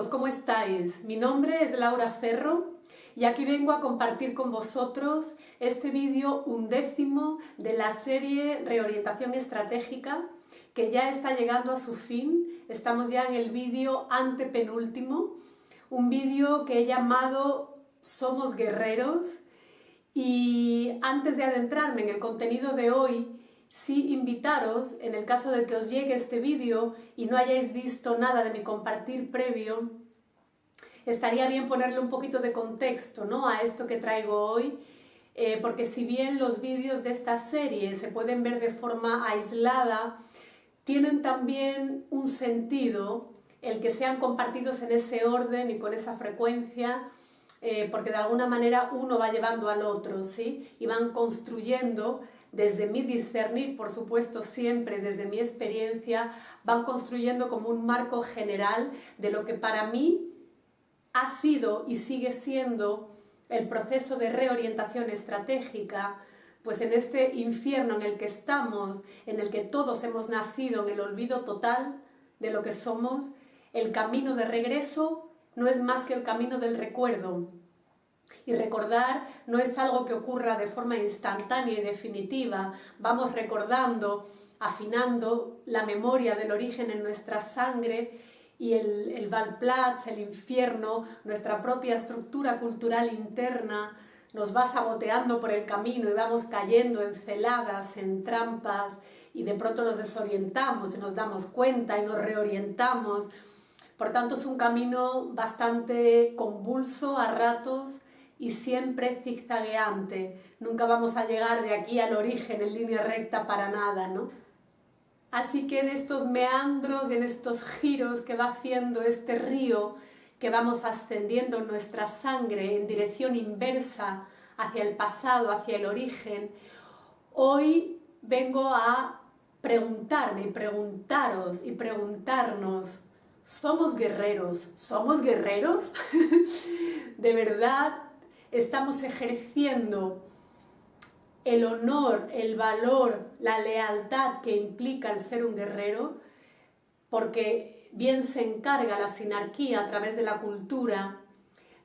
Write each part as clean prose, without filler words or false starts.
todos, ¿cómo estáis? Mi nombre es Laura Ferro y aquí vengo a compartir con vosotros este vídeo 11º de la serie Reorientación Estratégica, que ya está llegando a su fin. Estamos ya en el vídeo antepenúltimo, un vídeo que he llamado Somos Guerreros. Y antes de adentrarme en el contenido de hoy, sí invitaros, en el caso de que os llegue este vídeo y no hayáis visto nada de mi compartir previo, estaría bien ponerle un poquito de contexto, ¿no?, a esto que traigo hoy, porque si bien los vídeos de esta serie se pueden ver de forma aislada, tienen también un sentido el que sean compartidos en ese orden y con esa frecuencia, porque de alguna manera uno va llevando al otro, ¿sí? Y van construyendo, desde mi discernir, por supuesto, siempre desde mi experiencia, van construyendo como un marco general de lo que para mí ha sido y sigue siendo el proceso de reorientación estratégica, pues en este infierno en el que estamos, en el que todos hemos nacido en el olvido total de lo que somos, el camino de regreso no es más que el camino del recuerdo. Y recordar no es algo que ocurra de forma instantánea y definitiva. Vamos recordando, afinando la memoria del origen en nuestra sangre, y el Valplatz, el infierno, nuestra propia estructura cultural interna, nos va saboteando por el camino y vamos cayendo en celadas, en trampas, y de pronto nos desorientamos y nos damos cuenta y nos reorientamos. Por tanto, es un camino bastante convulso a ratos y siempre zigzagueante. Nunca vamos a llegar de aquí al origen en línea recta para nada, ¿no? Así que en estos meandros y en estos giros que va haciendo este río, que vamos ascendiendo en nuestra sangre en dirección inversa hacia el pasado, hacia el origen, hoy vengo a preguntarme y preguntaros y preguntarnos: ¿somos guerreros? ¿Somos guerreros? ¿De verdad estamos ejerciendo el honor, el valor, la lealtad que implica el ser un guerrero? Porque bien se encarga la sinarquía a través de la cultura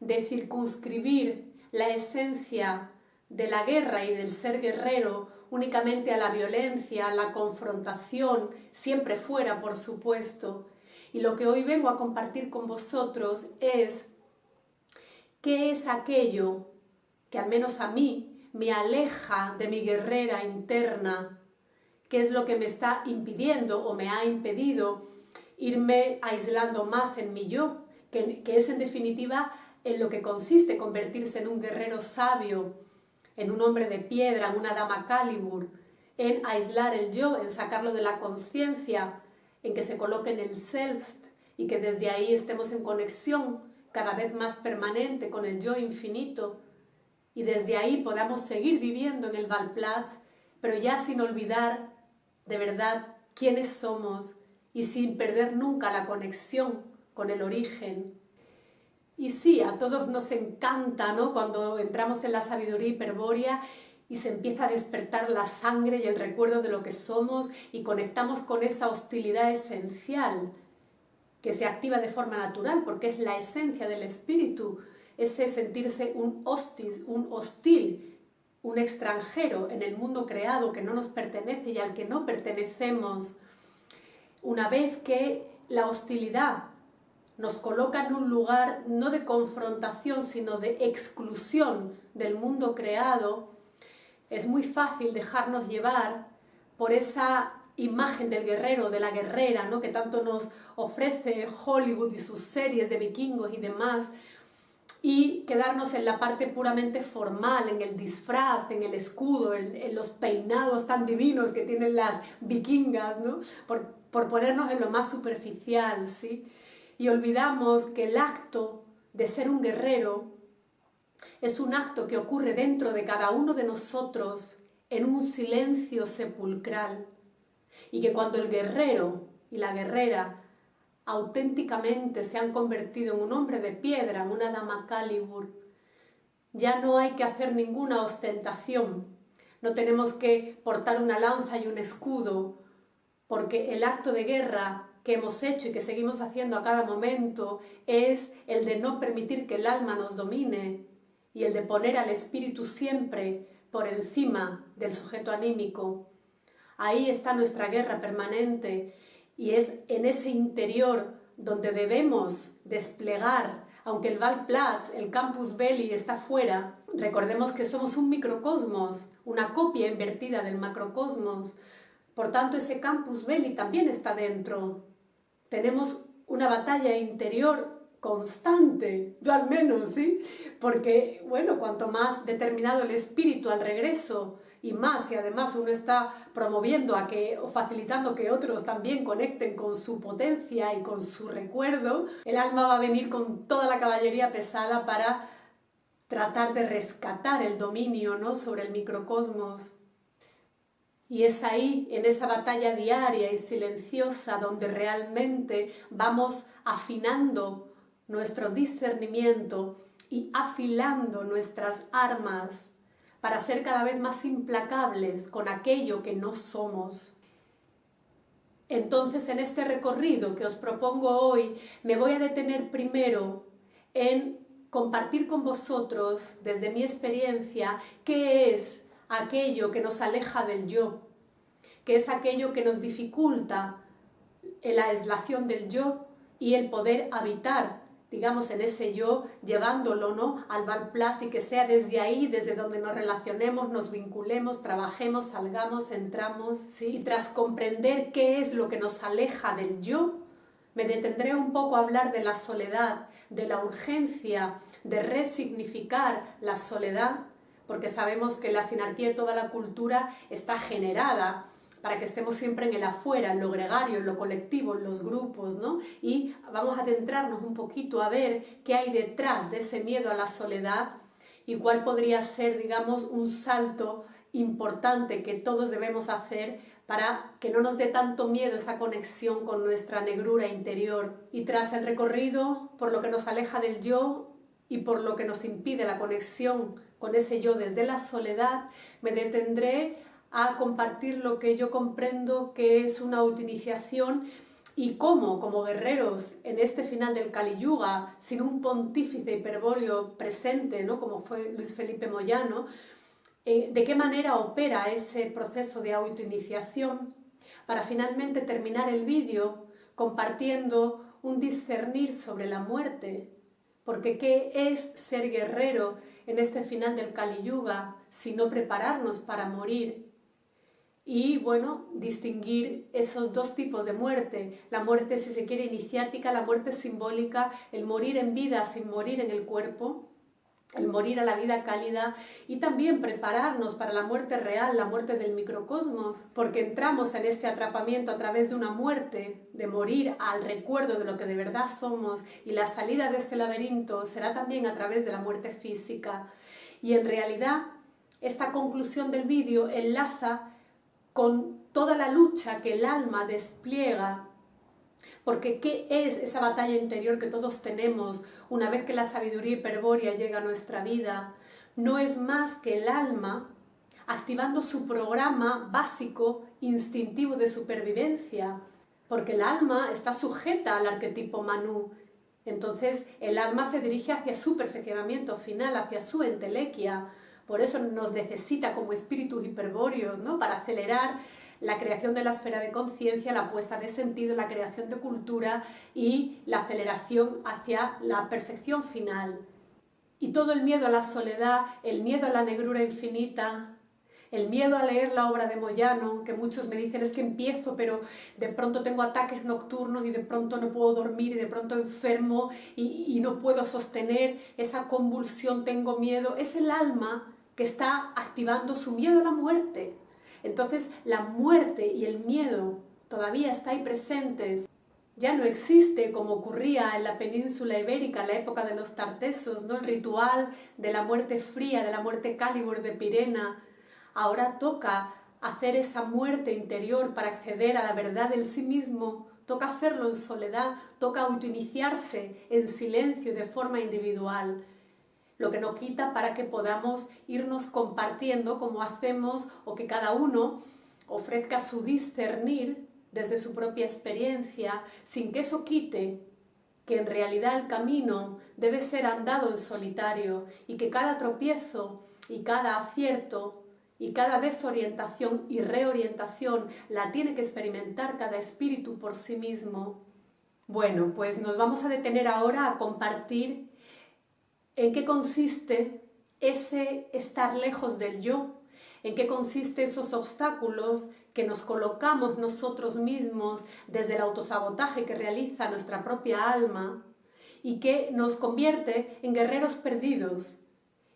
de circunscribir la esencia de la guerra y del ser guerrero únicamente a la violencia, a la confrontación, siempre fuera, por supuesto. Y lo que hoy vengo a compartir con vosotros es qué es aquello que al menos a mí me aleja de mi guerrera interna, qué es lo que me está impidiendo o me ha impedido irme aislando más en mi yo, que es en definitiva en lo que consiste convertirse en un guerrero sabio, en un hombre de piedra, en una dama Calibur, en aislar el yo, en sacarlo de la conciencia, en que se coloque en el Selbst y que desde ahí estemos en conexión cada vez más permanente con el yo infinito, y desde ahí podamos seguir viviendo en el Valplatz, pero ya sin olvidar de verdad quiénes somos y sin perder nunca la conexión con el origen. Y sí, a todos nos encanta, ¿no?, cuando entramos en la sabiduría hiperbórea y se empieza a despertar la sangre y el recuerdo de lo que somos y conectamos con esa hostilidad esencial que se activa de forma natural porque es la esencia del espíritu, ese sentirse un hostis, un hostil, un extranjero en el mundo creado que no nos pertenece y al que no pertenecemos. Una vez que la hostilidad nos coloca en un lugar no de confrontación, sino de exclusión del mundo creado, es muy fácil dejarnos llevar por esa imagen del guerrero, de la guerrera, ¿no?, que tanto nos ofrece Hollywood y sus series de vikingos y demás, y quedarnos en la parte puramente formal, en el disfraz, en el escudo, en los peinados tan divinos que tienen las vikingas, ¿no?, por ponernos en lo más superficial, ¿sí? Y olvidamos que el acto de ser un guerrero es un acto que ocurre dentro de cada uno de nosotros en un silencio sepulcral, y que cuando el guerrero y la guerrera auténticamente se han convertido en un hombre de piedra, en una dama Calibur, ya no hay que hacer ninguna ostentación, no tenemos que portar una lanza y un escudo, porque el acto de guerra que hemos hecho y que seguimos haciendo a cada momento es el de no permitir que el alma nos domine y el de poner al espíritu siempre por encima del sujeto anímico. Ahí está nuestra guerra permanente y es en ese interior donde debemos desplegar, aunque el Valplatz, el Campus Belli está fuera, recordemos que somos un microcosmos, una copia invertida del macrocosmos. Por tanto, ese Campus Belli también está dentro. Tenemos una batalla interior constante, yo al menos, ¿sí? Porque, bueno, cuanto más determinado el espíritu al regreso y más, y además uno está promoviendo o facilitando que otros también conecten con su potencia y con su recuerdo, el alma va a venir con toda la caballería pesada para tratar de rescatar el dominio, ¿no?, sobre el microcosmos. Y es ahí, en esa batalla diaria y silenciosa, donde realmente vamos afinando nuestro discernimiento y afilando nuestras armas para ser cada vez más implacables con aquello que no somos. Entonces, en este recorrido que os propongo hoy, me voy a detener primero en compartir con vosotros, desde mi experiencia, qué es aquello que nos aleja del yo, que es aquello que nos dificulta la aislación del yo y el poder habitar, digamos, en ese yo, llevándolo, ¿no?, al Valplatz, y que sea desde ahí, desde donde nos relacionemos, nos vinculemos, trabajemos, salgamos, entramos, ¿sí? Y tras comprender qué es lo que nos aleja del yo, me detendré un poco a hablar de la soledad, de la urgencia de resignificar la soledad, porque sabemos que la sinarquía de toda la cultura está generada para que estemos siempre en el afuera, en lo gregario, en lo colectivo, en los grupos, ¿no? Y vamos a adentrarnos un poquito a ver qué hay detrás de ese miedo a la soledad y cuál podría ser, digamos, un salto importante que todos debemos hacer para que no nos dé tanto miedo esa conexión con nuestra negrura interior. Y tras el recorrido por lo que nos aleja del yo y por lo que nos impide la conexión con ese yo desde la soledad, me detendré a compartir lo que yo comprendo que es una autoiniciación y cómo, como guerreros en este final del Kali Yuga, sin un pontífice hiperbóreo presente, ¿no?, como fue Luis Felipe Moyano, de qué manera opera ese proceso de autoiniciación para finalmente terminar el vídeo compartiendo un discernir sobre la muerte. Porque ¿qué es ser guerrero en este final del Kali Yuga sino prepararnos para morir? Y bueno, distinguir esos dos tipos de muerte, la muerte, si se quiere, iniciática, la muerte simbólica, el morir en vida sin morir en el cuerpo, el morir a la vida cálida, y también prepararnos para la muerte real, la muerte del microcosmos, porque entramos en este atrapamiento a través de una muerte, de morir al recuerdo de lo que de verdad somos, y la salida de este laberinto será también a través de la muerte física. Y en realidad, esta conclusión del vídeo enlaza con toda la lucha que el alma despliega, porque ¿qué es esa batalla interior que todos tenemos una vez que la sabiduría hiperbórea llega a nuestra vida? No es más que el alma activando su programa básico instintivo de supervivencia, porque el alma está sujeta al arquetipo Manu. Entonces el alma se dirige hacia su perfeccionamiento final, hacia su entelequia. Por eso nos necesita como espíritus hiperbóreos, ¿no?, para acelerar la creación de la esfera de conciencia, la puesta de sentido, la creación de cultura y la aceleración hacia la perfección final. Y todo el miedo a la soledad, el miedo a la negrura infinita, el miedo a leer la obra de Moyano, que muchos me dicen es que empiezo, pero de pronto tengo ataques nocturnos y de pronto no puedo dormir y de pronto enfermo y no puedo sostener esa convulsión, tengo miedo. Es el alma que está activando su miedo a la muerte. Entonces la muerte y el miedo todavía están ahí presentes. Ya no existe, como ocurría en la península ibérica en la época de los tartesos, ¿no?, el ritual de la muerte fría, de la muerte Cálibur de Pirena. Ahora toca hacer esa muerte interior para acceder a la verdad del sí mismo. Toca hacerlo en soledad, toca autoiniciarse en silencio de forma individual. Lo que no quita para que podamos irnos compartiendo como hacemos, o que cada uno ofrezca su discernir desde su propia experiencia, sin que eso quite que en realidad el camino debe ser andado en solitario y que cada tropiezo y cada acierto y cada desorientación y reorientación la tiene que experimentar cada espíritu por sí mismo. Bueno, pues nos vamos a detener ahora a compartir en qué consiste ese estar lejos del yo, en qué consiste esos obstáculos que nos colocamos nosotros mismos desde el autosabotaje que realiza nuestra propia alma y que nos convierte en guerreros perdidos,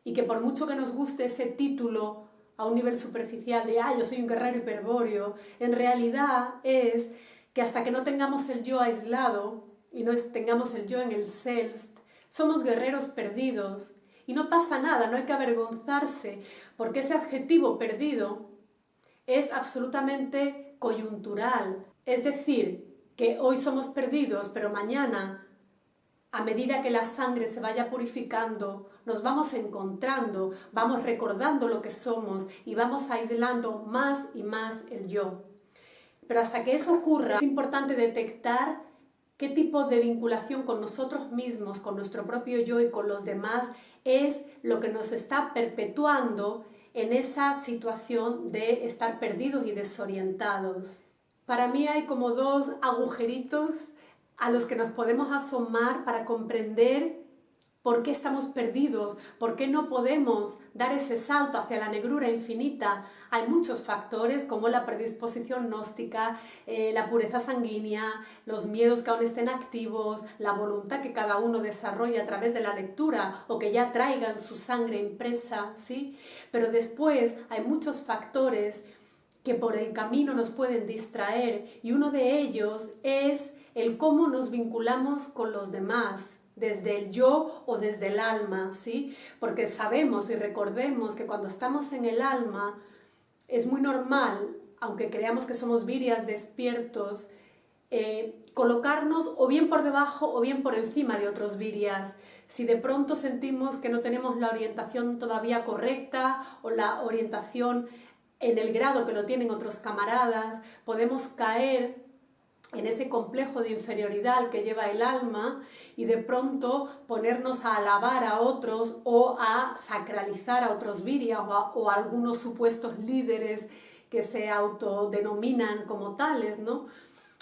y que por mucho que nos guste ese título a un nivel superficial de yo soy un guerrero hiperbóreo, en realidad es que hasta que no tengamos el yo aislado y no tengamos el yo en el selbst, somos guerreros perdidos. Y no pasa nada, no hay que avergonzarse, porque ese adjetivo perdido es absolutamente coyuntural. Es decir, que hoy somos perdidos, pero mañana, a medida que la sangre se vaya purificando, nos vamos encontrando, vamos recordando lo que somos y vamos aislando más y más el yo. Pero hasta que eso ocurra, es importante detectar qué tipo de vinculación con nosotros mismos, con nuestro propio yo y con los demás es lo que nos está perpetuando en esa situación de estar perdidos y desorientados. Para mí hay como dos agujeritos a los que nos podemos asomar para comprender por qué estamos perdidos, por qué no podemos dar ese salto hacia la negrura infinita. Hay muchos factores como la predisposición gnóstica, la pureza sanguínea, los miedos que aún estén activos, la voluntad que cada uno desarrolla a través de la lectura o que ya traigan su sangre impresa, ¿sí? Pero después hay muchos factores que por el camino nos pueden distraer, y uno de ellos es el cómo nos vinculamos con los demás, desde el yo o desde el alma, ¿sí? Porque sabemos y recordemos que cuando estamos en el alma es muy normal, aunque creamos que somos virias despiertos, colocarnos o bien por debajo o bien por encima de otros virias. Si de pronto sentimos que no tenemos la orientación todavía correcta o la orientación en el grado que lo tienen otros camaradas, podemos caer en ese complejo de inferioridad que lleva el alma y de pronto ponernos a alabar a otros o a sacralizar a otros virias o a algunos supuestos líderes que se autodenominan como tales, ¿no?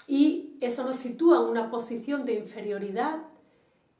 Y eso nos sitúa en una posición de inferioridad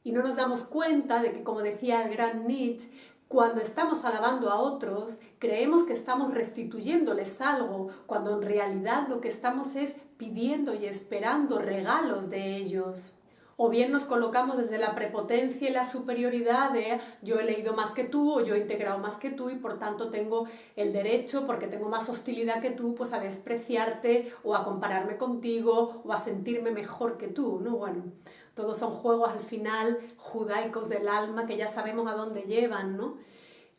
y no nos damos cuenta de que, como decía el gran Nietzsche, cuando estamos alabando a otros, creemos que estamos restituyéndoles algo, cuando en realidad lo que estamos es pidiendo y esperando regalos de ellos. O bien nos colocamos desde la prepotencia y la superioridad de yo he leído más que tú o yo he integrado más que tú y por tanto tengo el derecho, porque tengo más hostilidad que tú, pues a despreciarte o a compararme contigo o a sentirme mejor que tú, ¿no? Bueno, todos son juegos al final judaicos del alma que ya sabemos a dónde llevan, ¿no?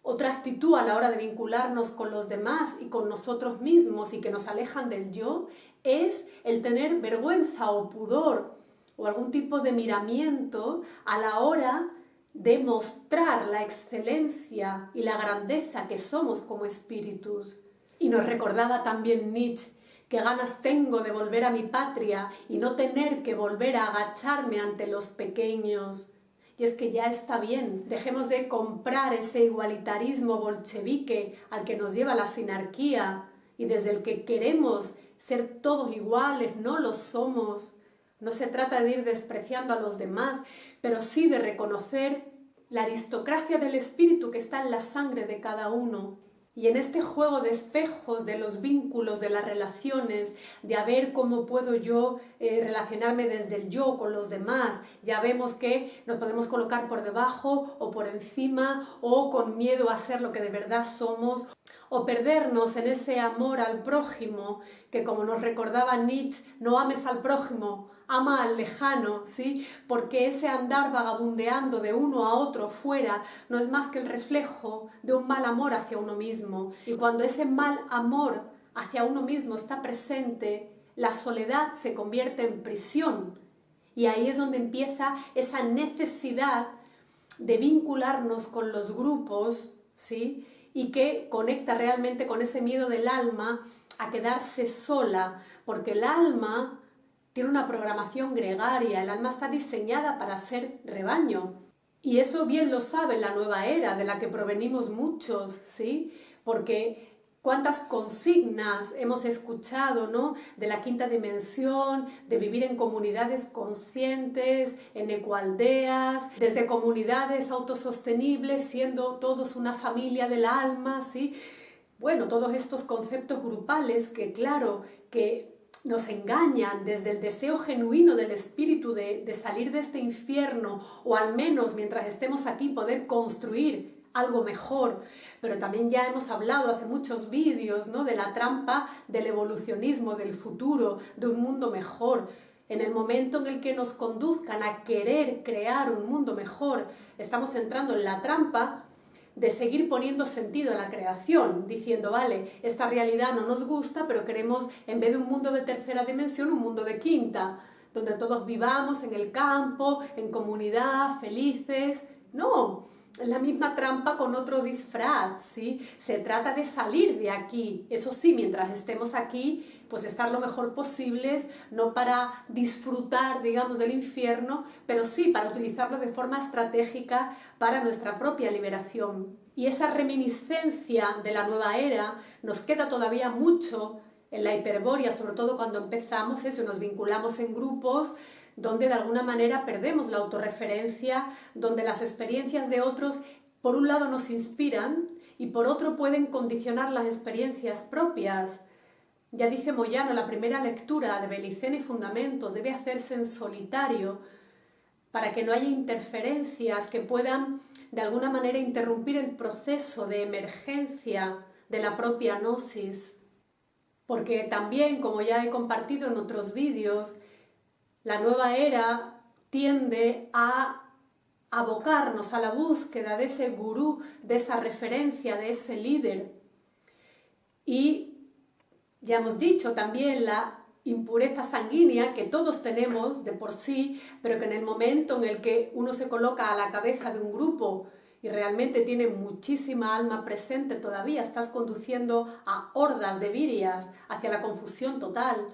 Otra actitud a la hora de vincularnos con los demás y con nosotros mismos y que nos alejan del yo es el tener vergüenza o pudor o algún tipo de miramiento a la hora de mostrar la excelencia y la grandeza que somos como espíritus. Y nos recordaba también Nietzsche: qué ganas tengo de volver a mi patria y no tener que volver a agacharme ante los pequeños. Y es que ya está bien, dejemos de comprar ese igualitarismo bolchevique al que nos lleva la sinarquía y desde el que queremos ser todos iguales, no lo somos. No se trata de ir despreciando a los demás, pero sí de reconocer la aristocracia del espíritu que está en la sangre de cada uno. Y en este juego de espejos, de los vínculos, de las relaciones, de a ver cómo puedo yo relacionarme desde el yo con los demás, ya vemos que nos podemos colocar por debajo o por encima o con miedo a ser lo que de verdad somos, o perdernos en ese amor al prójimo, que como nos recordaba Nietzsche, no ames al prójimo, ama al lejano, ¿sí? Porque ese andar vagabundeando de uno a otro fuera no es más que el reflejo de un mal amor hacia uno mismo. Y cuando ese mal amor hacia uno mismo está presente, la soledad se convierte en prisión. Y ahí es donde empieza esa necesidad de vincularnos con los grupos, ¿sí? Y que conecta realmente con ese miedo del alma a quedarse sola, porque el alma tiene una programación gregaria, el alma está diseñada para ser rebaño. Y eso bien lo sabe la nueva era, de la que provenimos muchos, ¿sí? Porque cuántas consignas hemos escuchado, ¿no? De la quinta dimensión, de vivir en comunidades conscientes, en ecoaldeas, desde comunidades autosostenibles, siendo todos una familia del alma, ¿sí? Bueno, todos estos conceptos grupales que, claro, que nos engañan desde el deseo genuino del espíritu de salir de este infierno, o al menos mientras estemos aquí poder construir algo mejor. Pero también ya hemos hablado hace muchos vídeos, ¿no? De la trampa del evolucionismo, del futuro, de un mundo mejor. En el momento en el que nos conduzcan a querer crear un mundo mejor, estamos entrando en la trampa de seguir poniendo sentido a la creación, diciendo, vale, esta realidad no nos gusta, pero queremos, en vez de un mundo de tercera dimensión, un mundo de quinta, donde todos vivamos en el campo, en comunidad, felices. No, es la misma trampa con otro disfraz, ¿sí? Se trata de salir de aquí, eso sí, mientras estemos aquí, pues estar lo mejor posible, no para disfrutar, digamos, del infierno, pero sí para utilizarlo de forma estratégica para nuestra propia liberación. Y esa reminiscencia de la nueva era nos queda todavía mucho en la hiperbórea, sobre todo cuando empezamos eso, nos vinculamos en grupos donde de alguna manera perdemos la autorreferencia, donde las experiencias de otros por un lado nos inspiran y por otro pueden condicionar las experiencias propias. Ya dice Moyano, la primera lectura de Belicena y Fundamentos debe hacerse en solitario para que no haya interferencias que puedan de alguna manera interrumpir el proceso de emergencia de la propia gnosis. Porque también, como ya he compartido en otros vídeos, la nueva era tiende a abocarnos a la búsqueda de ese gurú, de esa referencia, de ese líder. Y ya hemos dicho también la impureza sanguínea que todos tenemos de por sí, pero que en el momento en el que uno se coloca a la cabeza de un grupo y realmente tiene muchísima alma presente todavía, estás conduciendo a hordas de virias hacia la confusión total.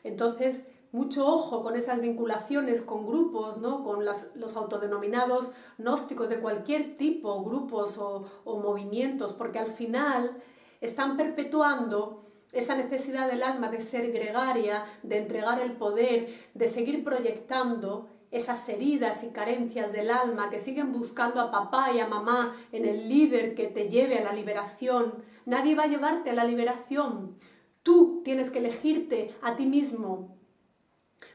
Entonces, mucho ojo con esas vinculaciones con grupos, ¿no? Con los autodenominados gnósticos de cualquier tipo, grupos o movimientos, porque al final están perpetuando esa necesidad del alma de ser gregaria, de entregar el poder, de seguir proyectando esas heridas y carencias del alma que siguen buscando a papá y a mamá en el líder que te lleve a la liberación. Nadie va a llevarte a la liberación. Tú tienes que elegirte a ti mismo.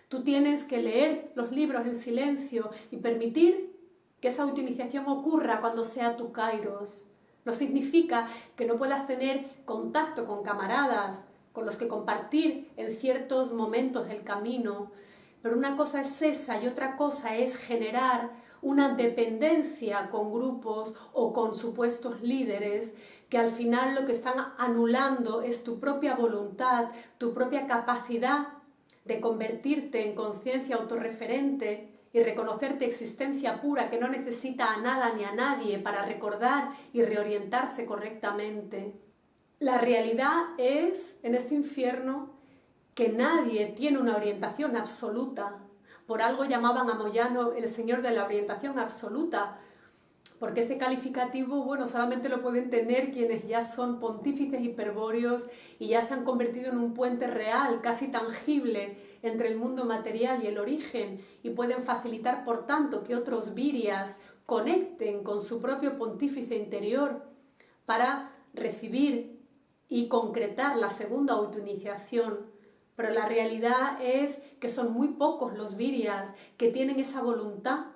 Tú tienes que leer los libros en silencio y permitir que esa autoiniciación ocurra cuando sea tu kairos. No significa que no puedas tener contacto con camaradas con los que compartir en ciertos momentos del camino, pero una cosa es esa y otra cosa es generar una dependencia con grupos o con supuestos líderes que al final lo que están anulando es tu propia voluntad, tu propia capacidad de convertirte en conciencia autorreferente y reconocerte existencia pura que no necesita a nada ni a nadie para recordar y reorientarse correctamente. La realidad es, en este infierno, que nadie tiene una orientación absoluta. Por algo llamaban a Moyano el señor de la orientación absoluta, porque ese calificativo, bueno, solamente lo pueden tener quienes ya son pontífices hiperbóreos y ya se han convertido en un puente real, casi tangible, entre el mundo material y el origen, y pueden facilitar, por tanto, que otros virias conecten con su propio pontífice interior para recibir y concretar la segunda autoiniciación. Pero la realidad es que son muy pocos los virias que tienen esa voluntad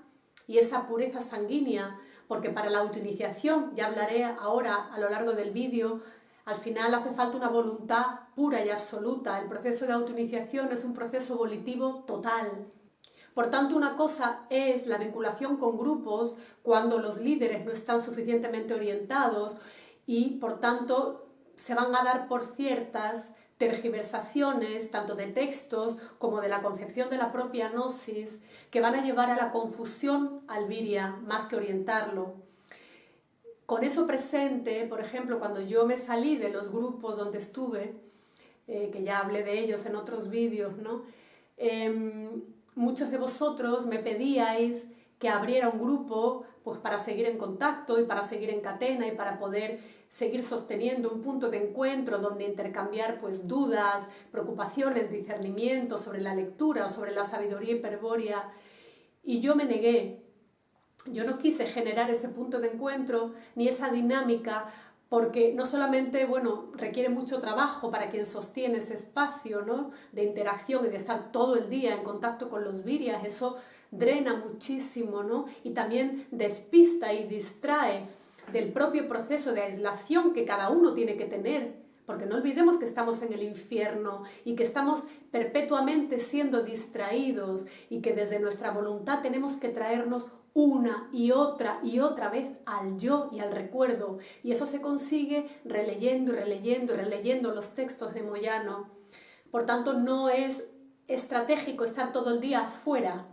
y esa pureza sanguínea, porque para la autoiniciación, ya hablaré ahora a lo largo del vídeo, al final hace falta una voluntad pura y absoluta. El proceso de autoiniciación es un proceso volitivo total. Por tanto, una cosa es la vinculación con grupos cuando los líderes no están suficientemente orientados y, por tanto, se van a dar por ciertas tergiversaciones, tanto de textos como de la concepción de la propia gnosis, que van a llevar a la confusión al viria más que orientarlo. Con eso presente, por ejemplo, cuando yo me salí de los grupos donde estuve, que ya hablé de ellos en otros vídeos, ¿no? Muchos de vosotros me pedíais que abriera un grupo pues, para seguir en contacto y para seguir en catena y para poder seguir sosteniendo un punto de encuentro donde intercambiar pues, dudas, preocupaciones, discernimientos sobre la lectura, sobre la sabiduría hiperbórea. Y yo me negué. Yo no quise generar ese punto de encuentro ni esa dinámica porque no solamente, bueno, requiere mucho trabajo para quien sostiene ese espacio, ¿no?, de interacción y de estar todo el día en contacto con los virias, eso drena muchísimo, ¿no?, y también despista y distrae del propio proceso de aislación que cada uno tiene que tener, porque no olvidemos que estamos en el infierno y que estamos perpetuamente siendo distraídos y que desde nuestra voluntad tenemos que traernos una y otra vez al yo y al recuerdo. Y eso se consigue releyendo y releyendo y releyendo los textos de Moyano. Por tanto, no es estratégico estar todo el día fuera,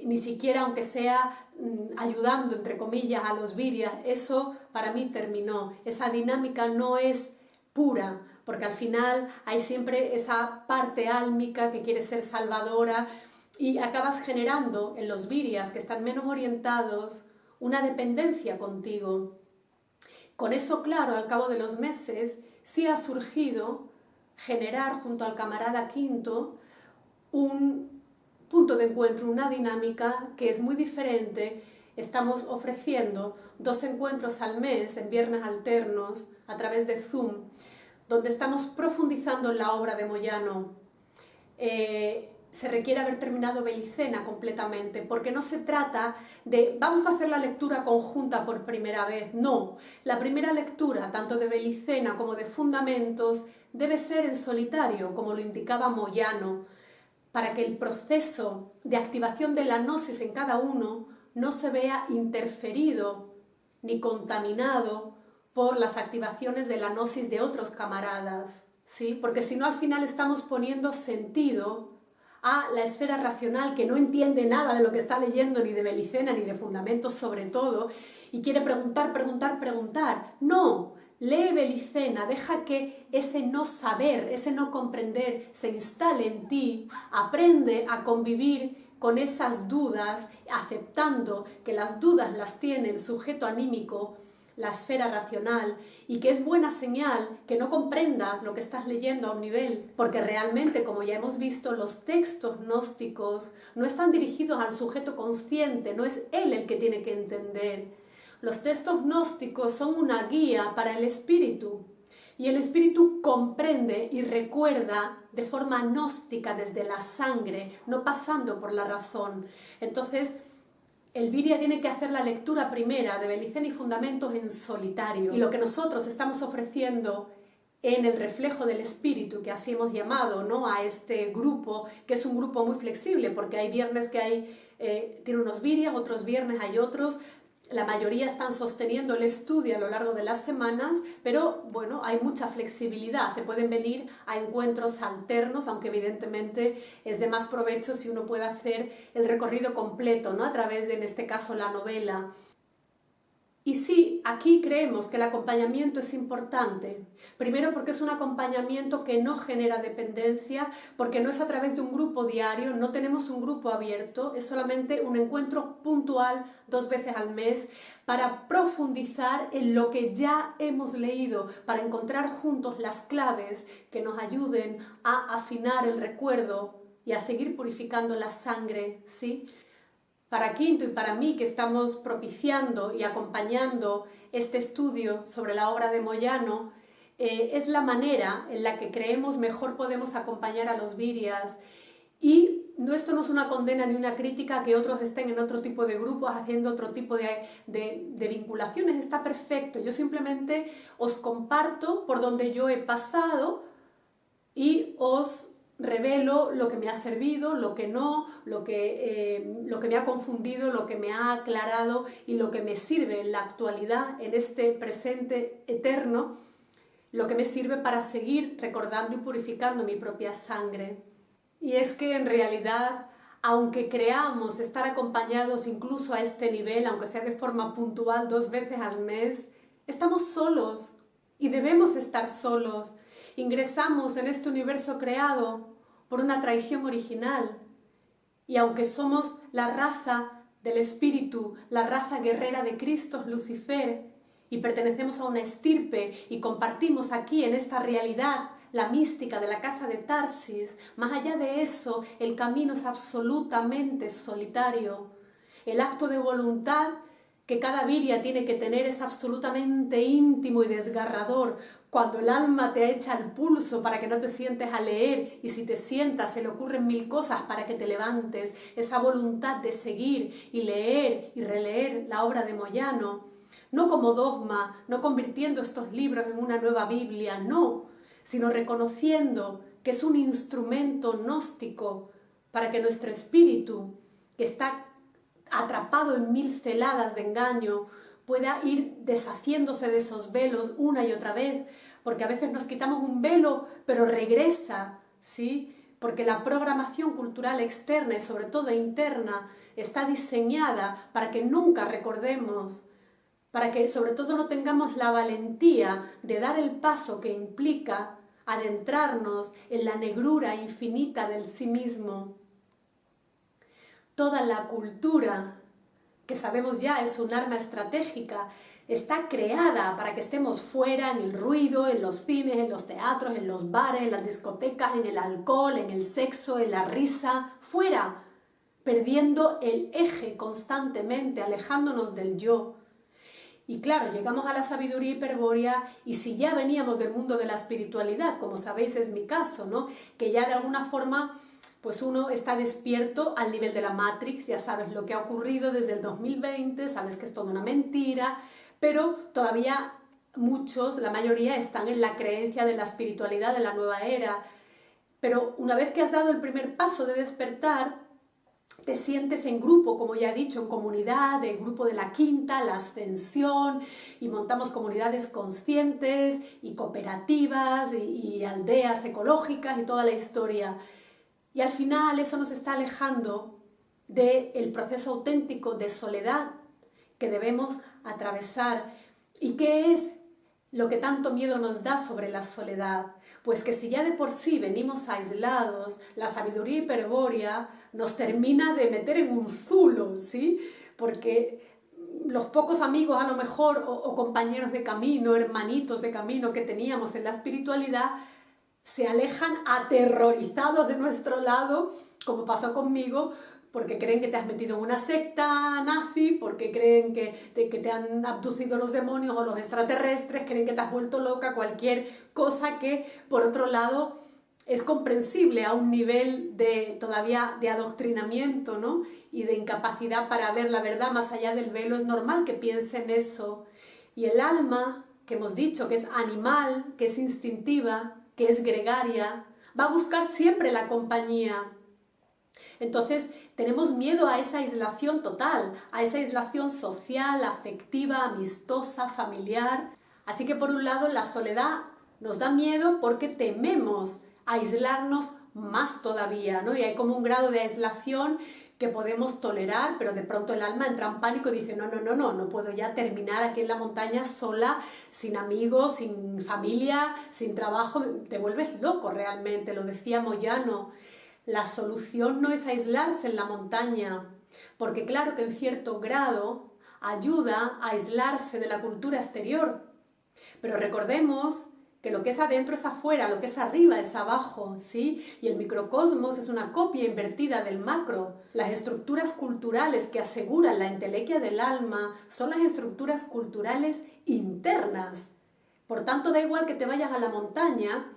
ni siquiera aunque sea ayudando, entre comillas, a los virias. Eso para mí terminó. Esa dinámica no es pura, porque al final hay siempre esa parte álmica que quiere ser salvadora, y acabas generando en los virias que están menos orientados una dependencia contigo. Con eso, claro, al cabo de los meses, sí ha surgido generar junto al camarada Quinto un punto de encuentro, una dinámica que es muy diferente. Estamos ofreciendo 2 encuentros al mes en viernes alternos a través de Zoom, donde estamos profundizando en la obra de Moyano. Se requiere haber terminado Belicena completamente, porque no se trata de vamos a hacer la lectura conjunta por primera vez, no. La primera lectura, tanto de Belicena como de Fundamentos, debe ser en solitario, como lo indicaba Moyano, para que el proceso de activación de la gnosis en cada uno no se vea interferido ni contaminado por las activaciones de la gnosis de otros camaradas, ¿sí? Porque si no, al final estamos poniendo sentido a la esfera racional que no entiende nada de lo que está leyendo, ni de Belicena, ni de Fundamentos sobre todo, y quiere preguntar, preguntar, preguntar. No, lee Belicena, deja que ese no saber, ese no comprender se instale en ti, aprende a convivir con esas dudas, aceptando que las dudas las tiene el sujeto anímico, la esfera racional, y que es buena señal que no comprendas lo que estás leyendo a un nivel, porque realmente, como ya hemos visto, los textos gnósticos no están dirigidos al sujeto consciente, no es él el que tiene que entender. Los textos gnósticos son una guía para el espíritu, y el espíritu comprende y recuerda de forma gnóstica desde la sangre, no pasando por la razón. Entonces, el viria tiene que hacer la lectura primera de Belicena y Fundamentos en solitario. Y lo que nosotros estamos ofreciendo en el reflejo del espíritu, que así hemos llamado, ¿no?, a este grupo, que es un grupo muy flexible, porque hay viernes que tiene unos virias, otros viernes hay otros. La mayoría están sosteniendo el estudio a lo largo de las semanas, pero bueno, hay mucha flexibilidad. Se pueden venir a encuentros alternos, aunque evidentemente es de más provecho si uno puede hacer el recorrido completo, ¿no?, a través de, en este caso, la novela. Y sí, aquí creemos que el acompañamiento es importante. Primero porque es un acompañamiento que no genera dependencia, porque no es a través de un grupo diario, no tenemos un grupo abierto, es solamente un encuentro puntual 2 veces al mes para profundizar en lo que ya hemos leído, para encontrar juntos las claves que nos ayuden a afinar el recuerdo y a seguir purificando la sangre, ¿sí? Para Quinto y para mí, que estamos propiciando y acompañando este estudio sobre la obra de Moyano, es la manera en la que creemos mejor podemos acompañar a los virias. Y esto no es una condena ni una crítica a que otros estén en otro tipo de grupos haciendo otro tipo de vinculaciones, está perfecto. Yo simplemente os comparto por donde yo he pasado y os revelo lo que me ha servido, lo que no, lo que me ha confundido, lo que me ha aclarado y lo que me sirve en la actualidad, en este presente eterno, lo que me sirve para seguir recordando y purificando mi propia sangre. Y es que en realidad, aunque creamos estar acompañados incluso a este nivel, aunque sea de forma puntual 2 veces al mes, estamos solos y debemos estar solos. ingresamos en este universo creado por una traición original. Y aunque somos la raza del espíritu, la raza guerrera de Cristo, Lucifer, y pertenecemos a una estirpe y compartimos aquí en esta realidad la mística de la casa de Tarsis, más allá de eso, el camino es absolutamente solitario. El acto de voluntad que cada viria tiene que tener es absolutamente íntimo y desgarrador. Cuando el alma te echa el pulso para que no te sientes a leer y si te sientas se le ocurren mil cosas para que te levantes, esa voluntad de seguir y leer y releer la obra de Moyano, no como dogma, no convirtiendo estos libros en una nueva Biblia, no, sino reconociendo que es un instrumento gnóstico para que nuestro espíritu, que está atrapado en mil celadas de engaño, pueda ir deshaciéndose de esos velos una y otra vez, porque a veces nos quitamos un velo, pero regresa, ¿sí? Porque la programación cultural externa y sobre todo interna está diseñada para que nunca recordemos, para que sobre todo no tengamos la valentía de dar el paso que implica adentrarnos en la negrura infinita del sí mismo. Toda la cultura, que sabemos ya es un arma estratégica, está creada para que estemos fuera, en el ruido, en los cines, en los teatros, en los bares, en las discotecas, en el alcohol, en el sexo, en la risa, fuera, perdiendo el eje constantemente, alejándonos del yo. Y claro, llegamos a la sabiduría hiperbórea y si ya veníamos del mundo de la espiritualidad, como sabéis es mi caso, ¿no? Que ya de alguna forma pues uno está despierto al nivel de la Matrix, ya sabes lo que ha ocurrido desde el 2020, sabes que es toda una mentira, pero todavía muchos, la mayoría, están en la creencia de la espiritualidad de la nueva era. Pero una vez que has dado el primer paso de despertar, te sientes en grupo, como ya he dicho, en comunidad, el grupo de la quinta, la ascensión, y montamos comunidades conscientes y cooperativas y aldeas ecológicas y toda la historia. Y al final eso nos está alejando del proceso auténtico de soledad que debemos atravesar. ¿Y qué es lo que tanto miedo nos da sobre la soledad? Pues que si ya de por sí venimos aislados, la sabiduría hiperbórea nos termina de meter en un zulo, ¿sí? Porque los pocos amigos a lo mejor o compañeros de camino, hermanitos de camino que teníamos en la espiritualidad, se alejan aterrorizados de nuestro lado, como pasó conmigo, porque creen que te has metido en una secta nazi, porque creen que te han abducido los demonios o los extraterrestres, creen que te has vuelto loca, cualquier cosa que, por otro lado, es comprensible a un nivel todavía de adoctrinamiento, ¿no? Y de incapacidad para ver la verdad más allá del velo. Es normal que piensen eso. Y el alma, que hemos dicho que es animal, que es instintiva, que es gregaria, va a buscar siempre la compañía. Entonces tenemos miedo a esa aislación total, a esa aislación social, afectiva, amistosa, familiar. Así que por un lado la soledad nos da miedo porque tememos aislarnos más todavía, ¿no? Y hay como un grado de aislación que podemos tolerar, pero de pronto el alma entra en pánico y dice no puedo ya terminar aquí en la montaña sola, sin amigos, sin familia, sin trabajo, te vuelves loco realmente, lo decía Moyano. La solución no es aislarse en la montaña, porque claro que en cierto grado ayuda a aislarse de la cultura exterior, pero recordemos que lo que es adentro es afuera, lo que es arriba es abajo, ¿sí? Y el microcosmos es una copia invertida del macro. Las estructuras culturales que aseguran la entelequia del alma son las estructuras culturales internas. Por tanto, da igual que te vayas a la montaña,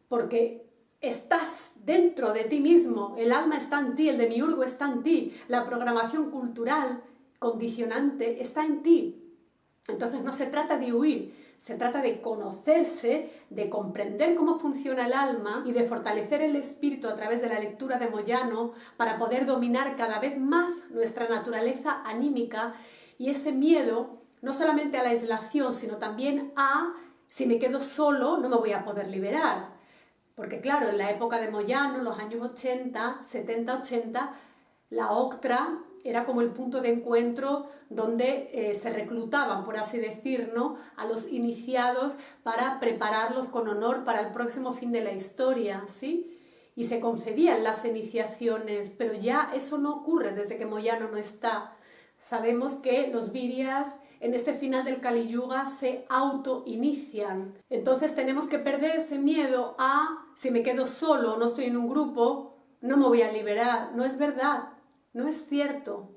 porque estás dentro de ti mismo, el alma está en ti, el demiurgo está en ti, la programación cultural condicionante está en ti. Entonces no se trata de huir, se trata de conocerse, de comprender cómo funciona el alma y de fortalecer el espíritu a través de la lectura de Moyano para poder dominar cada vez más nuestra naturaleza anímica y ese miedo no solamente a la aislación, sino también a si me quedo solo no me voy a poder liberar. Porque claro, en la época de Moyano, en los años 80, 70, 80, la OCTRA era como el punto de encuentro donde se reclutaban, por así decir, ¿no?, a los iniciados para prepararlos con honor para el próximo fin de la historia, ¿sí? Y se concedían las iniciaciones, pero ya eso no ocurre desde que Moyano no está. Sabemos que los virias en este final del Kali Yuga se auto-inician. Entonces tenemos que perder ese miedo a si me quedo solo o no estoy en un grupo, no me voy a liberar. No es verdad, no es cierto,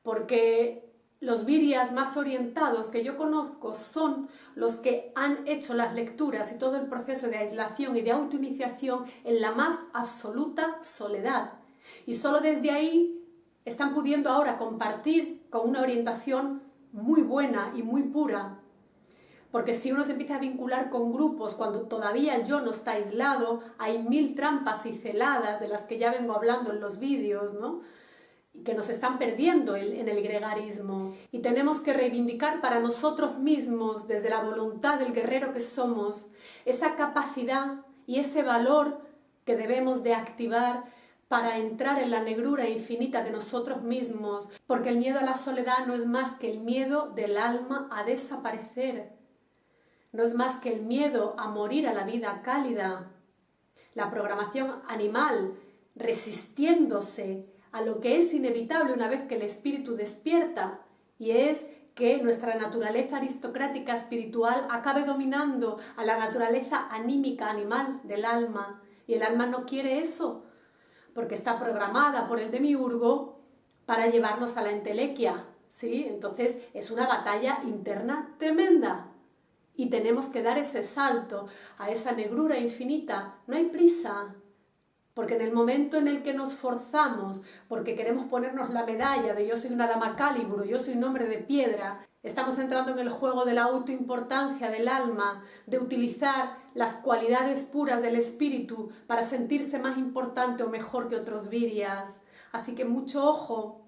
porque los virias más orientados que yo conozco son los que han hecho las lecturas y todo el proceso de aislación y de autoiniciación en la más absoluta soledad. Y solo desde ahí están pudiendo ahora compartir con una orientación muy buena y muy pura. Porque si uno se empieza a vincular con grupos cuando todavía el yo no está aislado, hay 1000 trampas y celadas de las que ya vengo hablando en los vídeos, ¿no?, que nos están perdiendo en el gregarismo. Y tenemos que reivindicar para nosotros mismos, desde la voluntad del guerrero que somos, esa capacidad y ese valor que debemos de activar para entrar en la negrura infinita de nosotros mismos, porque el miedo a la soledad no es más que el miedo del alma a desaparecer, no es más que el miedo a morir a la vida cálida, la programación animal resistiéndose a lo que es inevitable una vez que el espíritu despierta, y es que nuestra naturaleza aristocrática espiritual acabe dominando a la naturaleza anímica animal del alma, y el alma no quiere eso, porque está programada por el demiurgo para llevarnos a la entelequia, ¿sí? Entonces es una batalla interna tremenda, y tenemos que dar ese salto a esa negrura infinita. No hay prisa, porque en el momento en el que nos forzamos, porque queremos ponernos la medalla de yo soy una dama Calibur, yo soy un hombre de piedra, estamos entrando en el juego de la autoimportancia del alma, de utilizar las cualidades puras del espíritu para sentirse más importante o mejor que otros virias. Así que mucho ojo,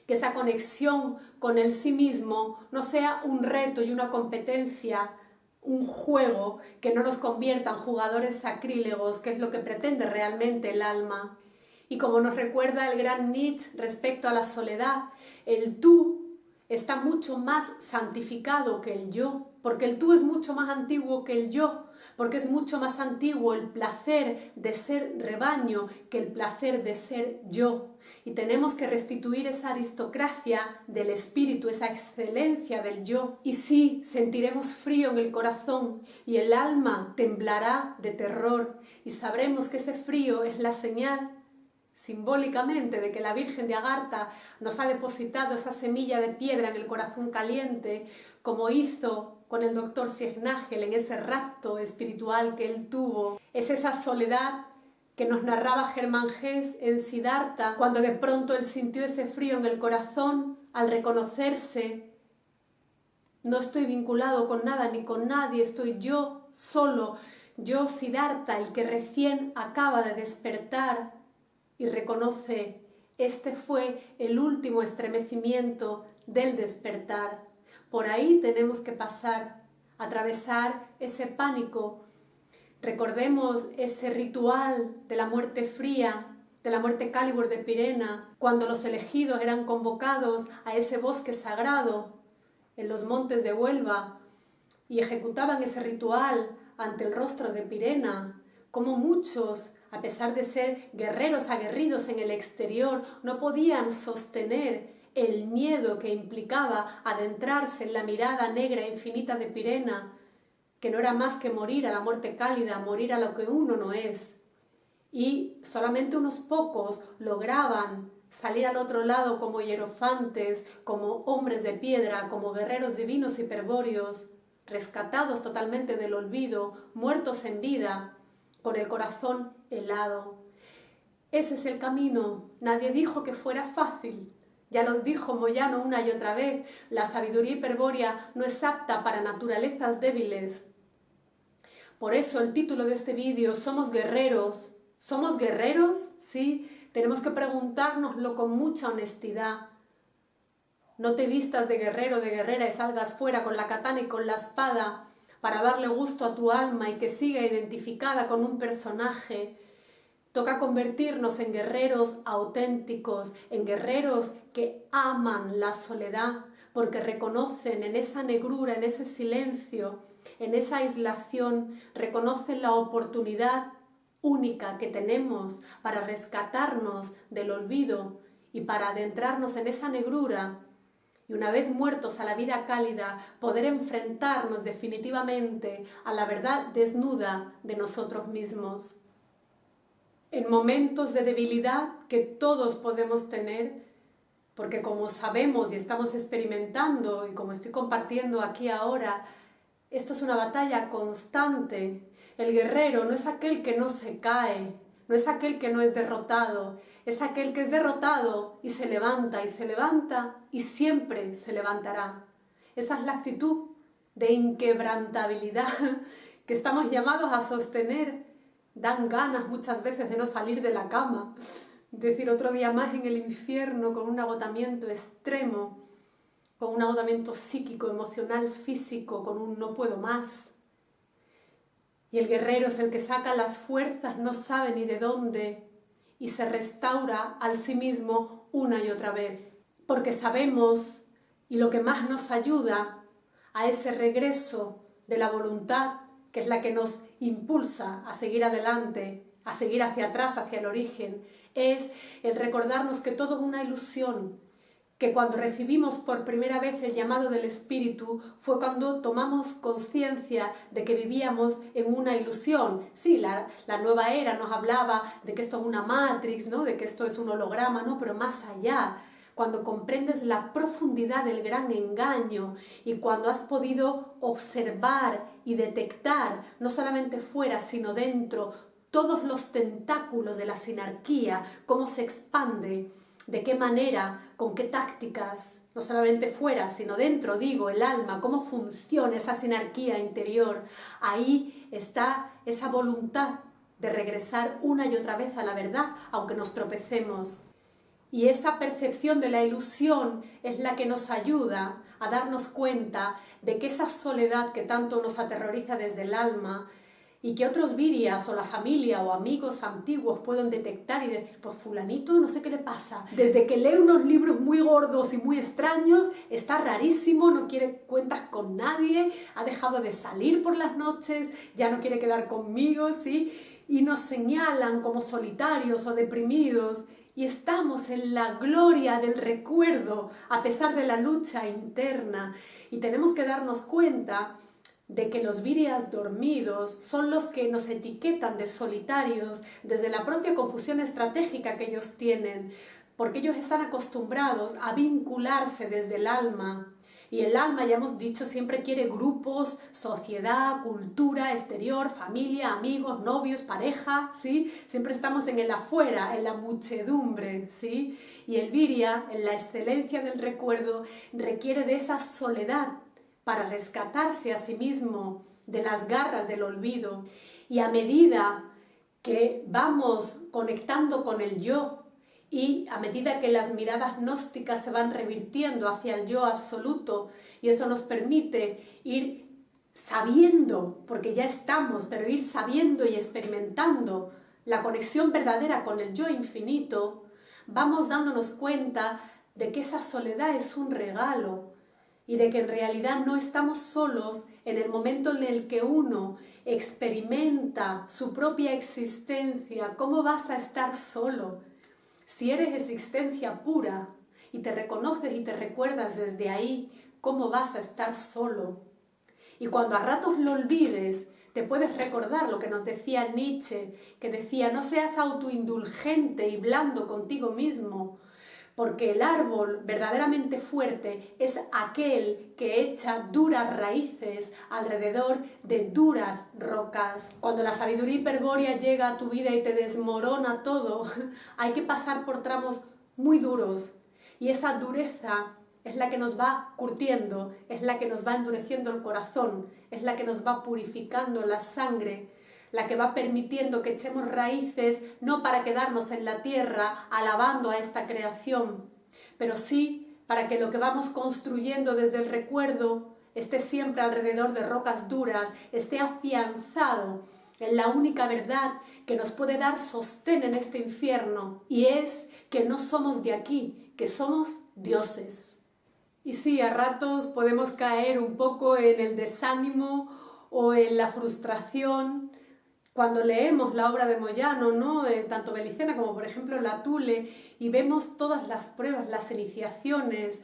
que esa conexión con el sí mismo no sea un reto y una competencia, un juego que no nos convierta en jugadores sacrílegos, que es lo que pretende realmente el alma. Y como nos recuerda el gran Nietzsche respecto a la soledad, el tú está mucho más santificado que el yo, porque el tú es mucho más antiguo que el yo, porque es mucho más antiguo el placer de ser rebaño que el placer de ser yo. Y tenemos que restituir esa aristocracia del espíritu, esa excelencia del yo. Y sí, sentiremos frío en el corazón y el alma temblará de terror, y sabremos que ese frío es la señal simbólicamente de que la Virgen de Agartha nos ha depositado esa semilla de piedra en el corazón caliente, como hizo con el doctor Sieg-Nagel en ese rapto espiritual que él tuvo. Es esa soledad que nos narraba Germán Hesse en Siddhartha, cuando de pronto él sintió ese frío en el corazón al reconocerse: no estoy vinculado con nada ni con nadie, estoy yo solo, yo Siddhartha, el que recién acaba de despertar, y reconoce: este fue el último estremecimiento del despertar. Por ahí tenemos que pasar, atravesar ese pánico. Recordemos ese ritual de la muerte fría, de la muerte Calibur de Pirena, cuando los elegidos eran convocados a ese bosque sagrado en los montes de Huelva y ejecutaban ese ritual ante el rostro de Pirena. Como muchos, a pesar de ser guerreros aguerridos en el exterior, no podían sostener el miedo que implicaba adentrarse en la mirada negra e infinita de Pirena, que no era más que morir a la muerte cálida, morir a lo que uno no es. Y solamente unos pocos lograban salir al otro lado como hierofantes, como hombres de piedra, como guerreros divinos hiperbóreos, rescatados totalmente del olvido, muertos en vida, con el corazón helado. Ese es el camino. Nadie dijo que fuera fácil. Ya lo dijo Moyano una y otra vez, la sabiduría hiperbórea no es apta para naturalezas débiles. Por eso el título de este vídeo, ¿somos guerreros? ¿Somos guerreros? Sí, tenemos que preguntárnoslo con mucha honestidad. No te vistas de guerrero o de guerrera y salgas fuera con la katana y con la espada para darle gusto a tu alma y que siga identificada con un personaje Toca convertirnos en guerreros auténticos, en guerreros que aman la soledad, porque reconocen en esa negrura, en ese silencio, en esa aislación, reconocen la oportunidad única que tenemos para rescatarnos del olvido y para adentrarnos en esa negrura y una vez muertos a la vida cálida, poder enfrentarnos definitivamente a la verdad desnuda de nosotros mismos. En momentos de debilidad que todos podemos tener, porque como sabemos y estamos experimentando y como estoy compartiendo aquí ahora, esto es una batalla constante. El guerrero no es aquel que no se cae, no es aquel que no es derrotado, es aquel que es derrotado y se levanta y siempre se levantará. Esa es la actitud de inquebrantabilidad que estamos llamados a sostener. Dan ganas muchas veces de no salir de la cama, decir otro día más en el infierno con un agotamiento extremo, con un agotamiento psíquico, emocional, físico, con un no puedo más. Y el guerrero es el que saca las fuerzas, no sabe ni de dónde, y se restaura al sí mismo una y otra vez. Porque sabemos, y lo que más nos ayuda a ese regreso de la voluntad, que es la que nos impulsa a seguir adelante, a seguir hacia atrás, hacia el origen, es el recordarnos que todo es una ilusión, que cuando recibimos por primera vez el llamado del Espíritu fue cuando tomamos conciencia de que vivíamos en una ilusión. Sí, la nueva era nos hablaba de que esto es una matrix, ¿no? De que esto es un holograma, ¿no? Pero más allá, cuando comprendes la profundidad del gran engaño y cuando has podido observar y detectar, no solamente fuera, sino dentro, todos los tentáculos de la sinarquía, cómo se expande, de qué manera, con qué tácticas, no solamente fuera, sino dentro, digo, el alma, cómo funciona esa sinarquía interior. Ahí está esa voluntad de regresar una y otra vez a la verdad, aunque nos tropecemos. Y esa percepción de la ilusión es la que nos ayuda a darnos cuenta de que esa soledad que tanto nos aterroriza desde el alma y que otros virias o la familia o amigos antiguos pueden detectar y decir, pues fulanito, no sé qué le pasa. Desde que lee unos libros muy gordos y muy extraños, está rarísimo, no quiere cuentas con nadie, ha dejado de salir por las noches, ya no quiere quedar conmigo, ¿sí? Y nos señalan como solitarios o deprimidos. Y estamos en la gloria del recuerdo, a pesar de la lucha interna. Y tenemos que darnos cuenta de que los virias dormidos son los que nos etiquetan de solitarios desde la propia confusión estratégica que ellos tienen, porque ellos están acostumbrados a vincularse desde el alma. Y el alma, ya hemos dicho, siempre quiere grupos, sociedad, cultura, exterior, familia, amigos, novios, pareja, ¿sí? Siempre estamos en el afuera, en la muchedumbre, ¿sí? Y el viria, en la excelencia del recuerdo, requiere de esa soledad para rescatarse a sí mismo de las garras del olvido. Y a medida que vamos conectando con el yo, y a medida que las miradas gnósticas se van revirtiendo hacia el yo absoluto, y eso nos permite ir sabiendo, porque ya estamos, pero ir sabiendo y experimentando la conexión verdadera con el yo infinito, vamos dándonos cuenta de que esa soledad es un regalo y de que en realidad no estamos solos en el momento en el que uno experimenta su propia existencia. ¿Cómo vas a estar solo? Si eres existencia pura y te reconoces y te recuerdas desde ahí, ¿cómo vas a estar solo? Y cuando a ratos lo olvides, te puedes recordar lo que nos decía Nietzsche, que decía, no seas autoindulgente y blando contigo mismo, porque el árbol verdaderamente fuerte es aquel que echa duras raíces alrededor de duras rocas. Cuando la sabiduría hiperbórea llega a tu vida y te desmorona todo, hay que pasar por tramos muy duros. Y esa dureza es la que nos va curtiendo, es la que nos va endureciendo el corazón, es la que nos va purificando la sangre, la que va permitiendo que echemos raíces, no para quedarnos en la tierra alabando a esta creación, pero sí para que lo que vamos construyendo desde el recuerdo esté siempre alrededor de rocas duras, esté afianzado en la única verdad que nos puede dar sostén en este infierno, y es que no somos de aquí, que somos dioses. Y sí, a ratos podemos caer un poco en el desánimo o en la frustración cuando leemos la obra de Moyano, ¿no? Tanto Belicena como por ejemplo la Thule, y vemos todas las pruebas, las iniciaciones,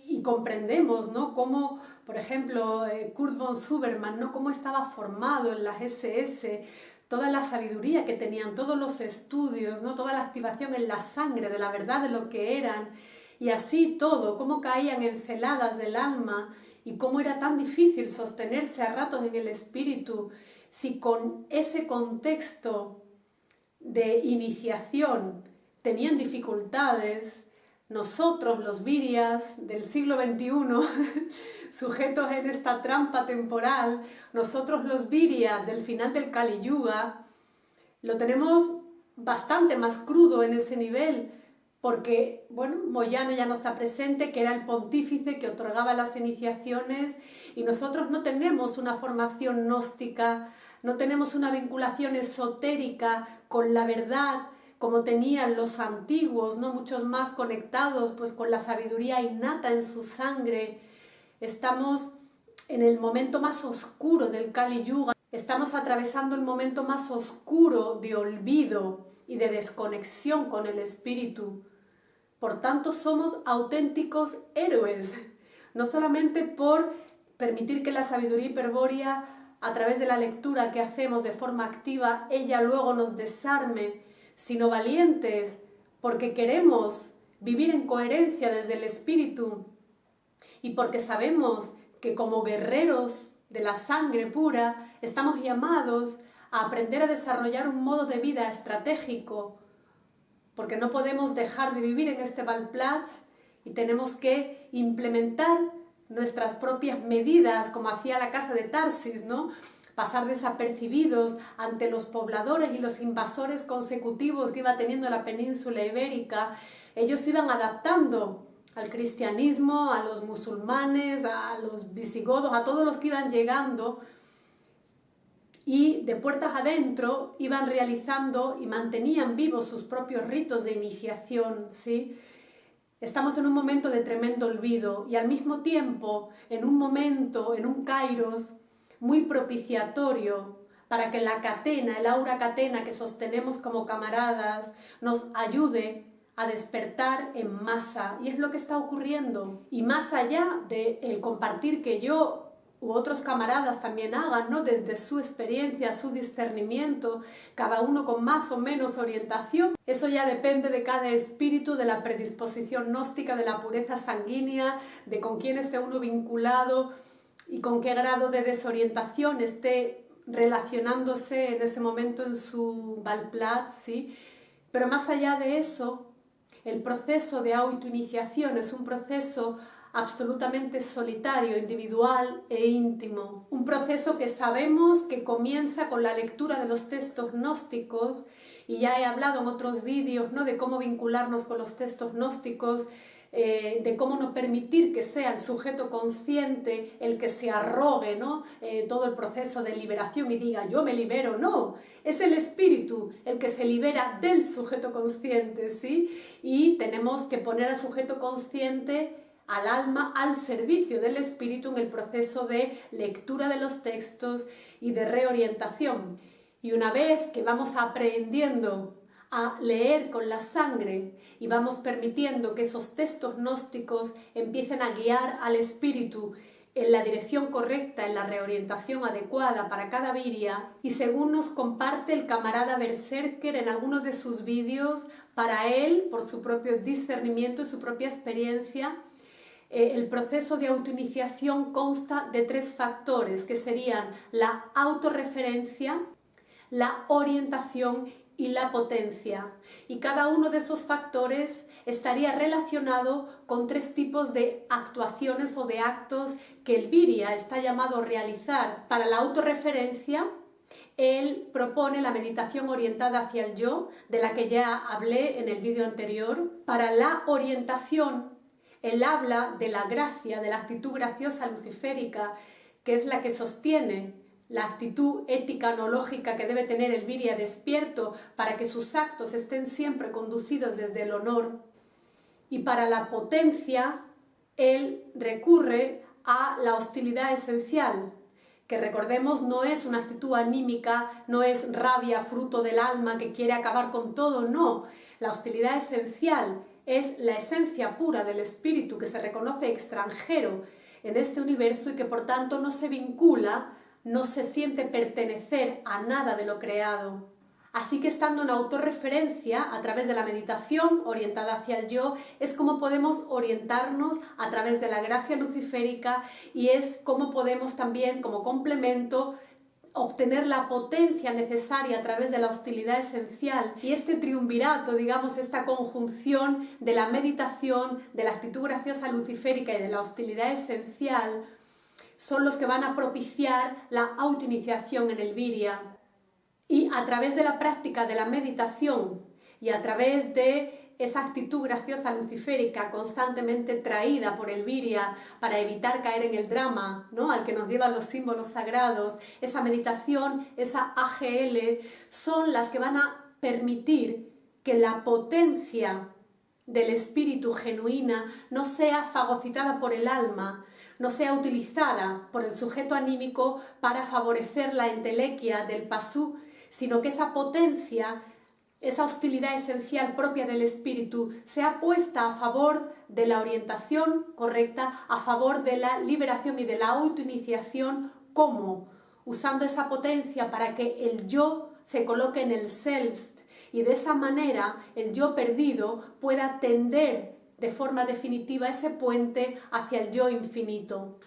y comprendemos, ¿no? Cómo, por ejemplo, Kurt von Zuberman, ¿no? Cómo estaba formado en las SS, toda la sabiduría que tenían, todos los estudios, ¿no? Toda la activación en la sangre de la verdad de lo que eran, y así todo, cómo caían en celadas del alma y cómo era tan difícil sostenerse a ratos en el espíritu, si con ese contexto de iniciación tenían dificultades. Nosotros, los virias del siglo XXI, sujetos en esta trampa temporal, nosotros los virias del final del Kali Yuga, lo tenemos bastante más crudo en ese nivel, porque, bueno, Moyano ya no está presente, que era el pontífice que otorgaba las iniciaciones, y nosotros no tenemos una formación gnóstica, no tenemos una vinculación esotérica con la verdad, como tenían los antiguos, ¿no? Muchos más conectados pues, con la sabiduría innata en su sangre. Estamos en el momento más oscuro del Kali Yuga, estamos atravesando el momento más oscuro de olvido y de desconexión con el espíritu. Por tanto, somos auténticos héroes, no solamente por permitir que la sabiduría hiperbórea, a través de la lectura que hacemos de forma activa, ella luego nos desarme, sino valientes, porque queremos vivir en coherencia desde el espíritu y porque sabemos que como guerreros de la sangre pura estamos llamados a aprender a desarrollar un modo de vida estratégico, porque no podemos dejar de vivir en este Valplatz y tenemos que implementar nuestras propias medidas, como hacía la casa de Tarsis, ¿no? Pasar desapercibidos ante los pobladores y los invasores consecutivos que iba teniendo la península ibérica. Ellos se iban adaptando al cristianismo, a los musulmanes, a los visigodos, a todos los que iban llegando, y de puertas adentro iban realizando y mantenían vivos sus propios ritos de iniciación, ¿sí? Estamos en un momento de tremendo olvido y al mismo tiempo en un momento, en un kairos muy propiciatorio para que la catena, el aura catena que sostenemos como camaradas, nos ayude a despertar en masa. Y es lo que está ocurriendo. Y más allá del compartir que yo u otros camaradas también hagan, ¿no? Desde su experiencia, su discernimiento, cada uno con más o menos orientación. Eso ya depende de cada espíritu, de la predisposición gnóstica, de la pureza sanguínea, de con quién esté uno vinculado y con qué grado de desorientación esté relacionándose en ese momento en su Valplatz, ¿sí? Pero más allá de eso, el proceso de autoiniciación es un proceso absolutamente solitario, individual e íntimo. Un proceso que sabemos que comienza con la lectura de los textos gnósticos, y ya he hablado en otros vídeos, ¿no? De cómo vincularnos con los textos gnósticos, de cómo no permitir que sea el sujeto consciente el que se arrogue, ¿no? Todo el proceso de liberación y diga yo me libero. No, es el espíritu el que se libera del sujeto consciente, ¿sí? Y tenemos que poner al sujeto consciente, al alma, al servicio del espíritu en el proceso de lectura de los textos y de reorientación. Y una vez que vamos aprendiendo a leer con la sangre y vamos permitiendo que esos textos gnósticos empiecen a guiar al espíritu en la dirección correcta, en la reorientación adecuada para cada viria, y según nos comparte el camarada Berserker en algunos de sus vídeos, para él, por su propio discernimiento y su propia experiencia, el proceso de autoiniciación consta de 3 factores, que serían la autorreferencia, la orientación y la potencia. Y cada uno de esos factores estaría relacionado con 3 tipos de actuaciones o de actos que el viria está llamado a realizar. Para la autorreferencia, él propone la meditación orientada hacia el yo, de la que ya hablé en el vídeo anterior. Para la orientación, él habla de la gracia, de la actitud graciosa luciférica, que es la que sostiene la actitud ética noológica que debe tener el Virya despierto para que sus actos estén siempre conducidos desde el honor. Y para la potencia, él recurre a la hostilidad esencial, que recordemos no es una actitud anímica, no es rabia fruto del alma que quiere acabar con todo, no. La hostilidad esencial es la esencia pura del espíritu que se reconoce extranjero en este universo y que por tanto no se vincula, no se siente pertenecer a nada de lo creado. Así que estando en autorreferencia a través de la meditación orientada hacia el yo, es como podemos orientarnos a través de la gracia luciférica y es como podemos también, como complemento, obtener la potencia necesaria a través de la hostilidad esencial. Y este triunvirato, digamos, esta conjunción de la meditación, de la actitud graciosa luciférica y de la hostilidad esencial, son los que van a propiciar la autoiniciación en el Virya. Y a través de la práctica de la meditación y a través de esa actitud graciosa luciférica constantemente traída por el Virya para evitar caer en el drama, ¿no?, al que nos llevan los símbolos sagrados, esa meditación, esa AGL, son las que van a permitir que la potencia del espíritu genuina no sea fagocitada por el alma, no sea utilizada por el sujeto anímico para favorecer la entelequia del pasú, sino que esa potencia, esa hostilidad esencial propia del espíritu, sea puesta a favor de la orientación correcta, a favor de la liberación y de la autoiniciación. ¿Cómo? Usando esa potencia para que el yo se coloque en el selbst y de esa manera el yo perdido pueda tender de forma definitiva ese puente hacia el yo infinito.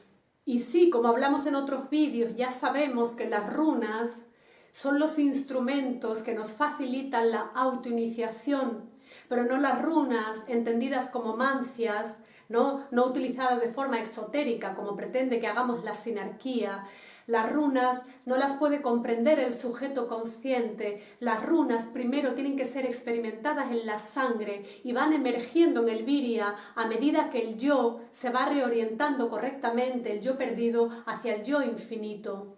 Y sí, como hablamos en otros vídeos, ya sabemos que las runas son los instrumentos que nos facilitan la autoiniciación, pero no las runas entendidas como mancias, no utilizadas de forma exotérica como pretende que hagamos la sinarquía. Las runas no las puede comprender el sujeto consciente. Las runas primero tienen que ser experimentadas en la sangre y van emergiendo en el Virya a medida que el yo se va reorientando correctamente, el yo perdido, hacia el yo infinito.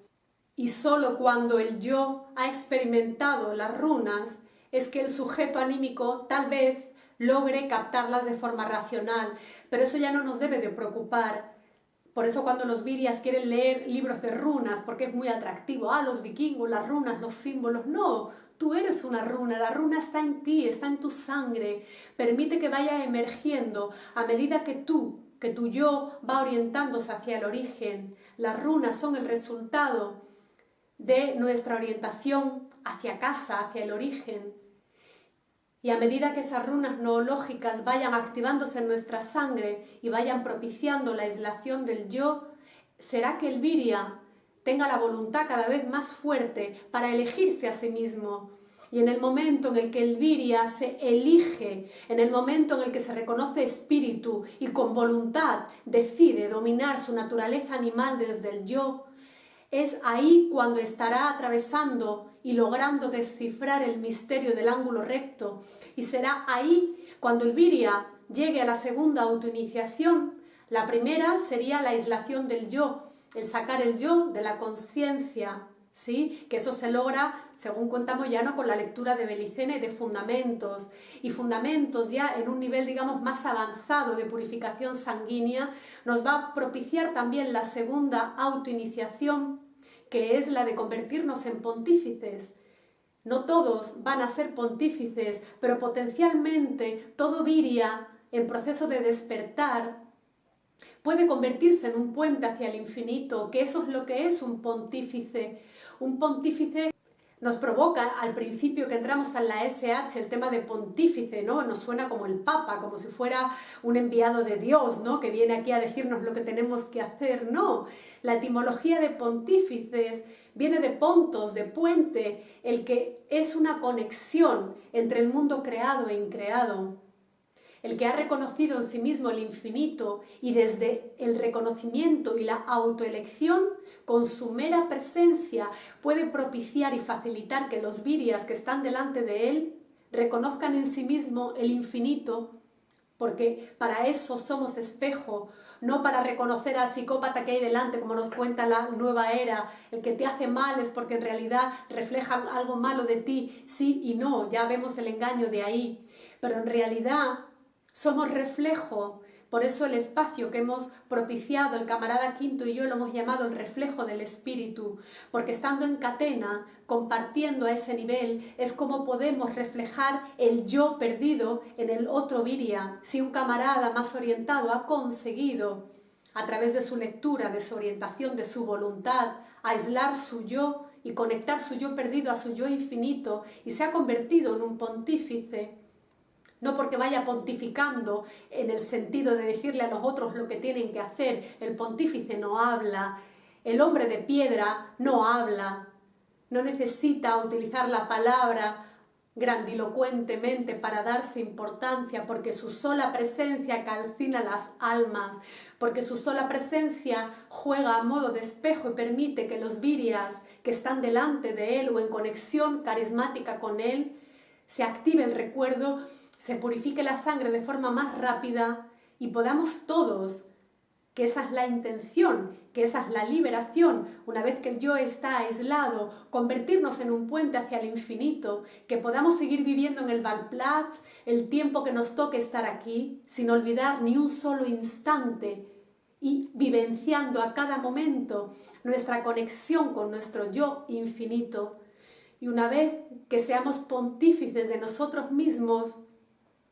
Y solo cuando el yo ha experimentado las runas es que el sujeto anímico tal vez logre captarlas de forma racional, pero eso ya no nos debe de preocupar. Por eso cuando los viryas quieren leer libros de runas, porque es muy atractivo, los vikingos, las runas, los símbolos, no, tú eres una runa, la runa está en ti, está en tu sangre, permite que vaya emergiendo a medida que tu yo va orientándose hacia el origen. Las runas son el resultado de nuestra orientación hacia casa, hacia el origen. Y a medida que esas runas noológicas vayan activándose en nuestra sangre y vayan propiciando la aislación del yo, será que el Virya tenga la voluntad cada vez más fuerte para elegirse a sí mismo. Y en el momento en el que el Virya se elige, en el momento en el que se reconoce espíritu y con voluntad decide dominar su naturaleza animal desde el yo, es ahí cuando estará atravesando y logrando descifrar el misterio del ángulo recto. Y será ahí cuando el Virya llegue a la segunda autoiniciación. La primera sería la aislación del yo, el sacar el yo de la conciencia, ¿sí? Que eso se logra, según cuenta Moyano, con la lectura de Belicena y de fundamentos. Y fundamentos ya en un nivel, digamos, más avanzado de purificación sanguínea, nos va a propiciar también la segunda autoiniciación, que es la de convertirnos en pontífices. No todos van a ser pontífices, pero potencialmente todo Virya en proceso de despertar puede convertirse en un puente hacia el infinito, que eso es lo que es un pontífice. Un pontífice nos provoca, al principio que entramos en la SH, el tema de pontífice, ¿no? Nos suena como el Papa, como si fuera un enviado de Dios, ¿no?, que viene aquí a decirnos lo que tenemos que hacer. No, la etimología de pontífices viene de pontos, de puente, el que es una conexión entre el mundo creado e increado. El que ha reconocido en sí mismo el infinito y desde el reconocimiento y la autoelección, con su mera presencia, puede propiciar y facilitar que los viryas que están delante de él reconozcan en sí mismo el infinito, porque para eso somos espejo. no para reconocer al psicópata que hay delante, como nos cuenta la nueva era, el que te hace mal es porque en realidad refleja algo malo de ti, sí y no, ya vemos el engaño de ahí, pero en realidad somos reflejo. Por eso el espacio que hemos propiciado el camarada Quinto y yo lo hemos llamado el reflejo del espíritu, porque estando en catena, compartiendo a ese nivel, es como podemos reflejar el yo perdido en el otro viria. Si un camarada más orientado ha conseguido, a través de su lectura, de su orientación, de su voluntad, aislar su yo y conectar su yo perdido a su yo infinito y se ha convertido en un pontífice, no porque vaya pontificando en el sentido de decirle a los otros lo que tienen que hacer. El pontífice no habla, el hombre de piedra no habla, no necesita utilizar la palabra grandilocuentemente para darse importancia, porque su sola presencia calcina las almas, porque su sola presencia juega a modo de espejo y permite que los virias que están delante de él o en conexión carismática con él, se active el recuerdo, se purifique la sangre de forma más rápida y podamos todos, que esa es la intención, que esa es la liberación, una vez que el yo está aislado, convertirnos en un puente hacia el infinito, que podamos seguir viviendo en el Valplatz el tiempo que nos toque estar aquí, sin olvidar ni un solo instante y vivenciando a cada momento nuestra conexión con nuestro yo infinito. Y una vez que seamos pontífices de nosotros mismos,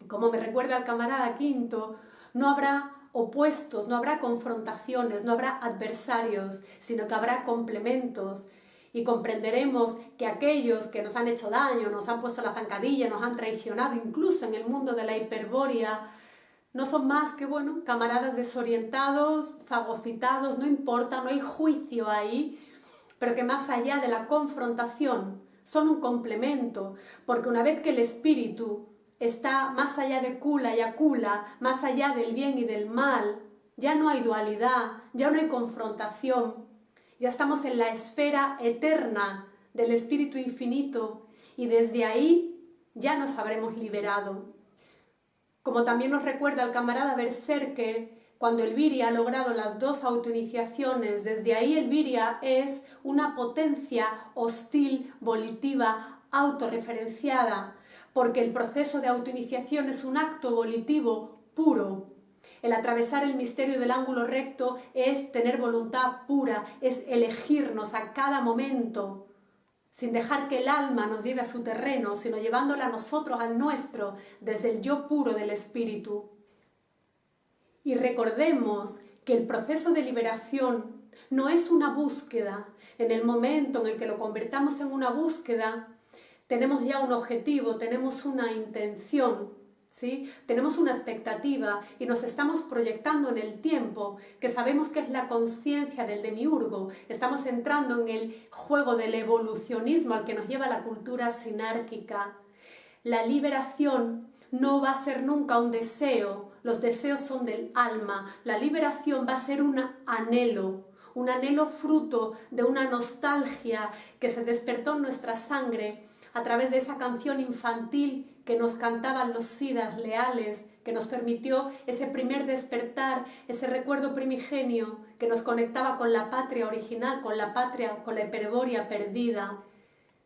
como me recuerda el camarada Quinto, no habrá opuestos, no habrá confrontaciones, no habrá adversarios, sino que habrá complementos y comprenderemos que aquellos que nos han hecho daño, nos han puesto la zancadilla, nos han traicionado, incluso en el mundo de la hiperbórea, no son más que, bueno, camaradas desorientados, fagocitados, no importa, no hay juicio ahí, pero que más allá de la confrontación son un complemento, porque una vez que el espíritu está más allá de Kula y Akula, más allá del bien y del mal, ya no hay dualidad, ya no hay confrontación, ya estamos en la esfera eterna del Espíritu Infinito y desde ahí ya nos habremos liberado. Como también nos recuerda el camarada Berserker, cuando el Viria ha logrado las dos autoiniciaciones, desde ahí el Viria es una potencia hostil, volitiva, autorreferenciada, porque el proceso de autoiniciación es un acto volitivo puro. El atravesar el misterio del ángulo recto es tener voluntad pura, es elegirnos a cada momento, sin dejar que el alma nos lleve a su terreno, sino llevándola a nosotros al nuestro, desde el yo puro del espíritu. Y recordemos que el proceso de liberación no es una búsqueda. En el momento en el que lo convertamos en una búsqueda, tenemos ya un objetivo, tenemos una intención, ¿sí? Tenemos una expectativa y nos estamos proyectando en el tiempo, que sabemos que es la conciencia del demiurgo. Estamos entrando en el juego del evolucionismo al que nos lleva la cultura sinárquica. La liberación no va a ser nunca un deseo, los deseos son del alma. La liberación va a ser un anhelo fruto de una nostalgia que se despertó en nuestra sangre a través de esa canción infantil que nos cantaban los sidas leales, que nos permitió ese primer despertar, ese recuerdo primigenio que nos conectaba con la patria original, con la patria, con la hiperbórea perdida.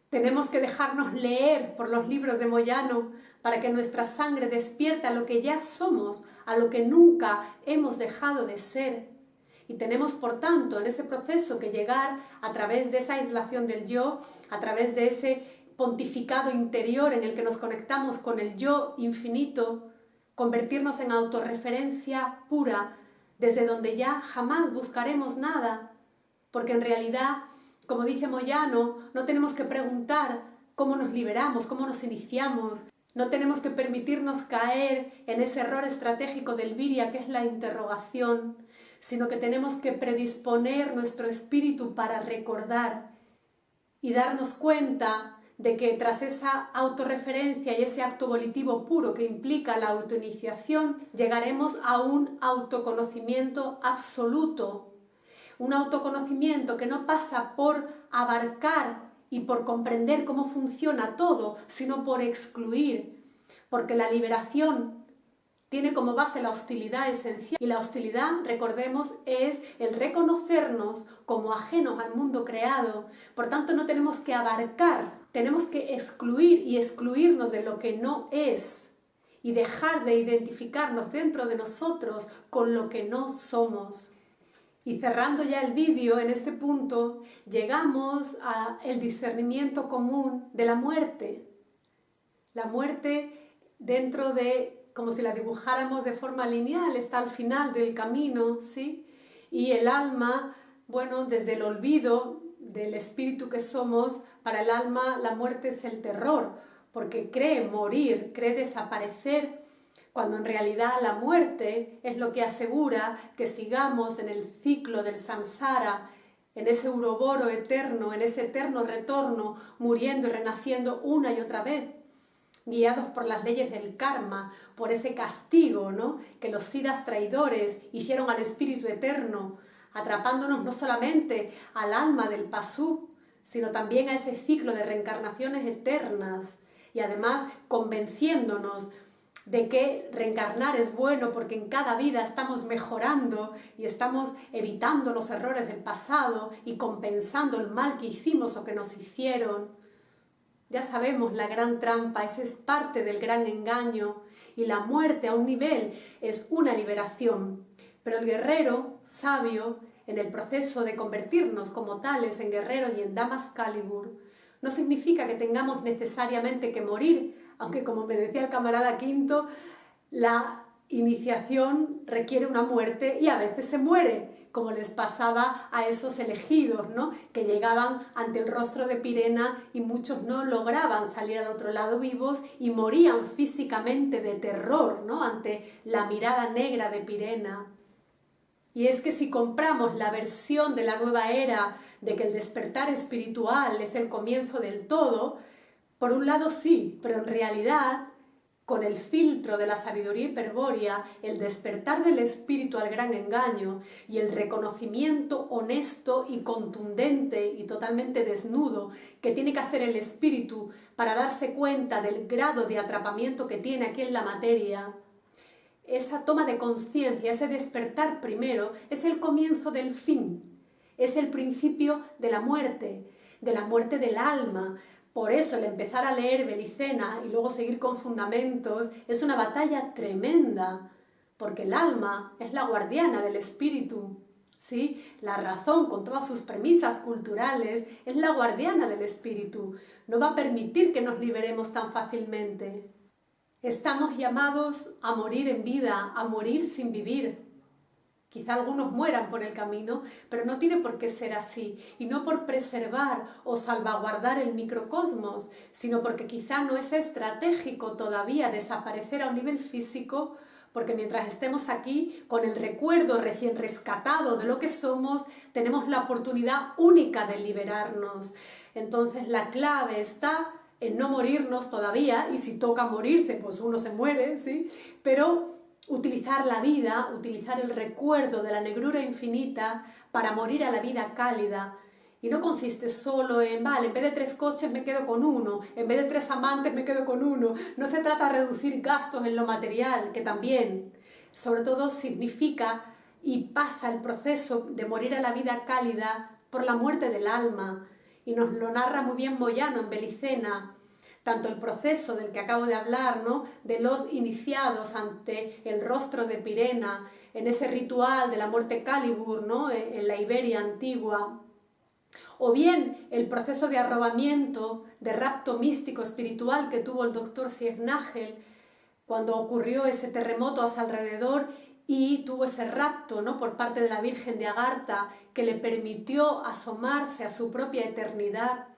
Tenemos que dejarnos leer por los libros de Moyano para que nuestra sangre despierte a lo que ya somos, a lo que nunca hemos dejado de ser. Y tenemos, por tanto, en ese proceso que llegar a través de esa aislación del yo, a través de ese pontificado interior en el que nos conectamos con el yo infinito, convertirnos en autorreferencia pura, desde donde ya jamás buscaremos nada, porque en realidad, como dice Moyano, no tenemos que preguntar cómo nos liberamos, cómo nos iniciamos, no tenemos que permitirnos caer en ese error estratégico del Viria que es la interrogación, sino que tenemos que predisponer nuestro espíritu para recordar y darnos cuenta de que tras esa autorreferencia y ese acto volitivo puro que implica la autoiniciación, llegaremos a un autoconocimiento absoluto. Un autoconocimiento que no pasa por abarcar y por comprender cómo funciona todo, sino por excluir. Porque la liberación tiene como base la hostilidad esencial. Y la hostilidad, recordemos, es el reconocernos como ajenos al mundo creado. Por tanto, no tenemos que abarcar, tenemos que excluir y excluirnos de lo que no es y dejar de identificarnos dentro de nosotros con lo que no somos. Y cerrando ya el vídeo, en este punto, llegamos al discernimiento común de la muerte. La muerte dentro de, como si la dibujáramos de forma lineal, está al final del camino, ¿sí? Y el alma, bueno, desde el olvido del espíritu que somos, para el alma la muerte es el terror, porque cree morir, cree desaparecer, cuando en realidad la muerte es lo que asegura que sigamos en el ciclo del samsara, en ese uroboro eterno, en ese eterno retorno, muriendo y renaciendo una y otra vez, guiados por las leyes del karma, por ese castigo, ¿no?, que los siddhas traidores hicieron al espíritu eterno, atrapándonos no solamente al alma del pasú, sino también a ese ciclo de reencarnaciones eternas, y además convenciéndonos de que reencarnar es bueno porque en cada vida estamos mejorando y estamos evitando los errores del pasado y compensando el mal que hicimos o que nos hicieron. Ya sabemos la gran trampa, esa es parte del gran engaño, y la muerte a un nivel es una liberación. Pero el guerrero sabio, en el proceso de convertirnos como tales en guerreros y en damas Calibur, no significa que tengamos necesariamente que morir, aunque como me decía el camarada Quinto, la iniciación requiere una muerte y a veces se muere, como les pasaba a esos elegidos, ¿no?, que llegaban ante el rostro de Pirena y muchos no lograban salir al otro lado vivos y morían físicamente de terror, ¿no?, ante la mirada negra de Pirena. Y es que si compramos la versión de la nueva era de que el despertar espiritual es el comienzo del todo, por un lado sí, pero en realidad, con el filtro de la sabiduría hiperbórea, el despertar del espíritu al gran engaño y el reconocimiento honesto y contundente y totalmente desnudo que tiene que hacer el espíritu para darse cuenta del grado de atrapamiento que tiene aquí en la materia, esa toma de conciencia, ese despertar primero, es el comienzo del fin, es el principio de la muerte del alma. Por eso el empezar a leer Belicena y luego seguir con fundamentos es una batalla tremenda, porque el alma es la guardiana del espíritu, ¿sí? La razón, con todas sus premisas culturales, es la guardiana del espíritu. No va a permitir que nos liberemos tan fácilmente. Estamos llamados a morir en vida, a morir sin vivir. Quizá algunos mueran por el camino, pero no tiene por qué ser así, y no por preservar o salvaguardar el microcosmos, sino porque quizá no es estratégico todavía desaparecer a un nivel físico, porque mientras estemos aquí, con el recuerdo recién rescatado de lo que somos, tenemos la oportunidad única de liberarnos. Entonces la clave está en no morirnos todavía, y si toca morirse, pues uno se muere, ¿sí? Pero utilizar la vida, utilizar el recuerdo de la negrura infinita para morir a la vida cálida. Y no consiste solo en, vale, en vez de 3 coches me quedo con 1, en vez de 3 amantes me quedo con 1. No se trata de reducir gastos en lo material, que también, sobre todo significa y pasa el proceso de morir a la vida cálida por la muerte del alma. Y nos lo narra muy bien Moyano en Belicena, tanto el proceso del que acabo de hablar, ¿no?, de los iniciados ante el rostro de Pirena, en ese ritual de la muerte Calibur, ¿no?, en la Iberia antigua, o bien el proceso de arrobamiento, de rapto místico espiritual que tuvo el doctor Sieg-Nagel cuando ocurrió ese terremoto a su alrededor y tuvo ese rapto, ¿no?, por parte de la Virgen de Agartha, que le permitió asomarse a su propia eternidad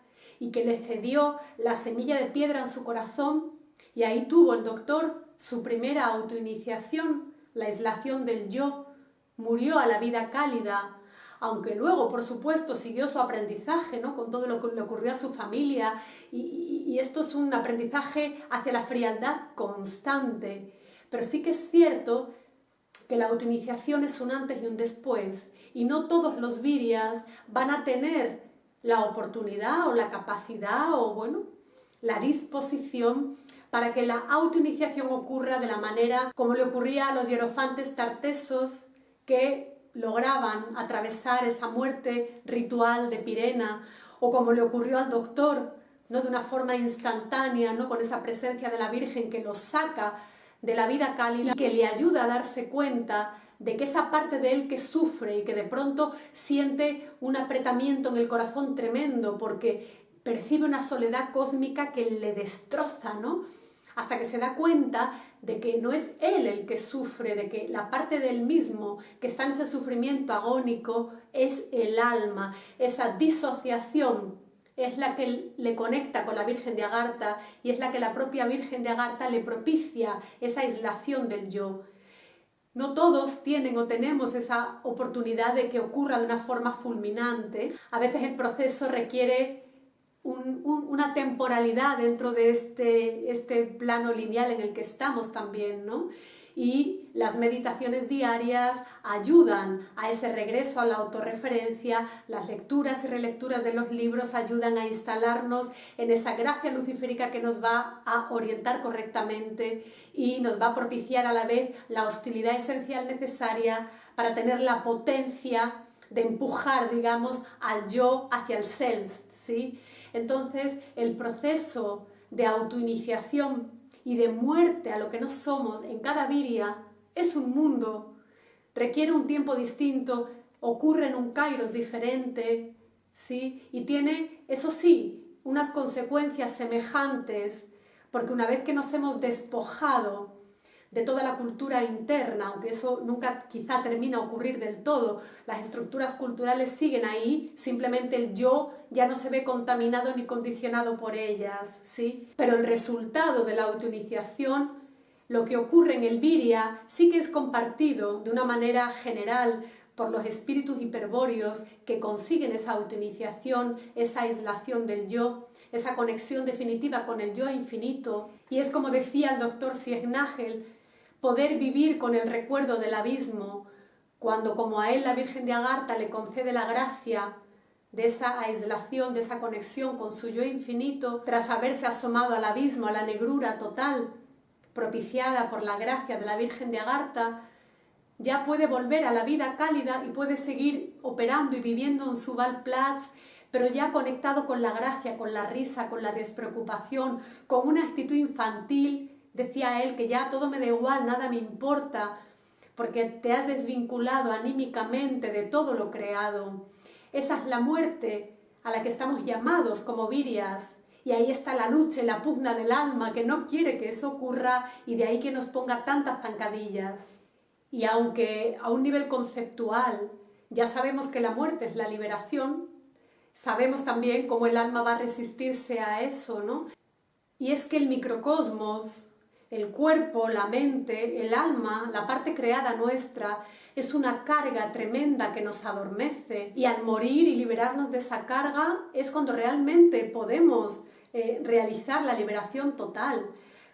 y que le cedió la semilla de piedra en su corazón, y ahí tuvo el doctor su primera autoiniciación, la aislación del yo, murió a la vida cálida, aunque luego, por supuesto, siguió su aprendizaje, ¿no?, con todo lo que le ocurrió a su familia, y esto es un aprendizaje hacia la frialdad constante. Pero sí que es cierto que la autoiniciación es un antes y un después, y no todos los virias van a tener la oportunidad o la capacidad o, bueno, la disposición para que la autoiniciación ocurra de la manera como le ocurría a los hierofantes tartesos que lograban atravesar esa muerte ritual de Pirena, o como le ocurrió al doctor, ¿no? De una forma instantánea, ¿no? Con esa presencia de la Virgen que lo saca de la vida cálida y que le ayuda a darse cuenta de que esa parte de él que sufre y que de pronto siente un apretamiento en el corazón tremendo porque percibe una soledad cósmica que le destroza, ¿no? Hasta que se da cuenta de que no es él el que sufre, de que la parte del mismo que está en ese sufrimiento agónico es el alma. Esa disociación es la que le conecta con la Virgen de Agartha y es la que la propia Virgen de Agartha le propicia esa aislación del yo. No todos tienen o tenemos esa oportunidad de que ocurra de una forma fulminante. A veces el proceso requiere una temporalidad dentro de este plano lineal en el que estamos también, ¿no? Y las meditaciones diarias ayudan a ese regreso a la autorreferencia, las lecturas y relecturas de los libros ayudan a instalarnos en esa gracia luciférica que nos va a orientar correctamente y nos va a propiciar a la vez la hostilidad esencial necesaria para tener la potencia de empujar, digamos, al yo hacia el self, ¿sí? Entonces, el proceso de autoiniciación y de muerte a lo que no somos en cada viria es un mundo, requiere un tiempo distinto, ocurre en un kairos diferente, ¿sí? Y tiene, eso sí, unas consecuencias semejantes, porque una vez que nos hemos despojado de toda la cultura interna, aunque eso nunca quizá termina a ocurrir del todo, las estructuras culturales siguen ahí, simplemente el yo ya no se ve contaminado ni condicionado por ellas, ¿sí? Pero el resultado de la autoiniciación, lo que ocurre en el Virya, sí que es compartido de una manera general por los espíritus hiperbóreos que consiguen esa autoiniciación, esa aislación del yo, esa conexión definitiva con el yo infinito. Y es como decía el doctor Sieg-Nagel, poder vivir con el recuerdo del abismo, cuando como a él la Virgen de Agartha le concede la gracia de esa aislación, de esa conexión con su yo infinito, tras haberse asomado al abismo, a la negrura total, propiciada por la gracia de la Virgen de Agartha, ya puede volver a la vida cálida y puede seguir operando y viviendo en su Valplatz, pero ya conectado con la gracia, con la risa, con la despreocupación, con una actitud infantil. Decía él que ya todo me da igual, nada me importa, porque te has desvinculado anímicamente de todo lo creado. Esa es la muerte a la que estamos llamados como virias. Y ahí está la lucha y la pugna del alma que no quiere que eso ocurra y de ahí que nos ponga tantas zancadillas. Y aunque a un nivel conceptual ya sabemos que la muerte es la liberación, sabemos también cómo el alma va a resistirse a eso, ¿no? Y es que el microcosmos, el cuerpo, la mente, el alma, la parte creada nuestra, es una carga tremenda que nos adormece y al morir y liberarnos de esa carga es cuando realmente podemos realizar la liberación total.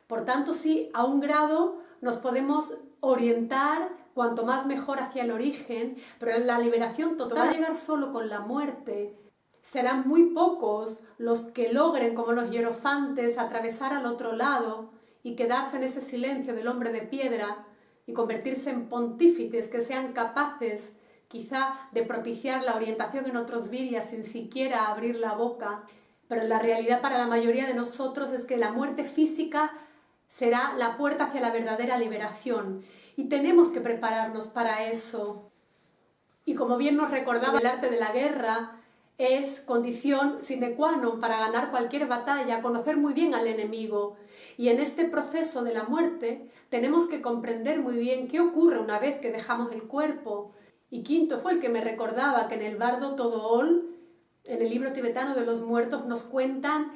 Por tanto, sí, a un grado nos podemos orientar cuanto más mejor hacia el origen, pero la liberación total va a llegar solo con la muerte. Serán muy pocos los que logren, como los hierofantes, atravesar al otro lado y quedarse en ese silencio del hombre de piedra y convertirse en pontífices que sean capaces quizá de propiciar la orientación en otros viryas sin siquiera abrir la boca. Pero la realidad para la mayoría de nosotros es que la muerte física será la puerta hacia la verdadera liberación y tenemos que prepararnos para eso. Y como bien nos recordaba el arte de la guerra, es condición sine qua non para ganar cualquier batalla, conocer muy bien al enemigo. Y en este proceso de la muerte tenemos que comprender muy bien qué ocurre una vez que dejamos el cuerpo. Y Quinto fue el que me recordaba que en el Bardo Todool, en el libro tibetano de los muertos, nos cuentan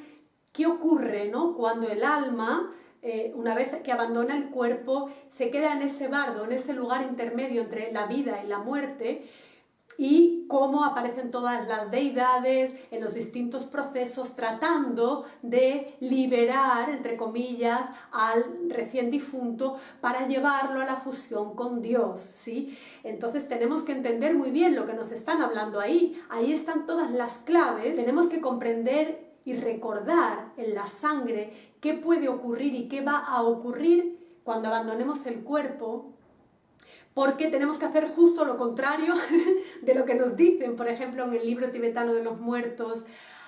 qué ocurre, ¿no? Cuando el alma, una vez que abandona el cuerpo, se queda en ese bardo, en ese lugar intermedio entre la vida y la muerte, y cómo aparecen todas las deidades en los distintos procesos tratando de liberar, entre comillas, al recién difunto para llevarlo a la fusión con Dios, ¿sí? Entonces tenemos que entender muy bien lo que nos están hablando ahí. Ahí están todas las claves. Tenemos que comprender y recordar en la sangre qué puede ocurrir y qué va a ocurrir cuando abandonemos el cuerpo, porque tenemos que hacer justo lo contrario de lo que nos dicen. Por ejemplo, en el libro tibetano de los muertos,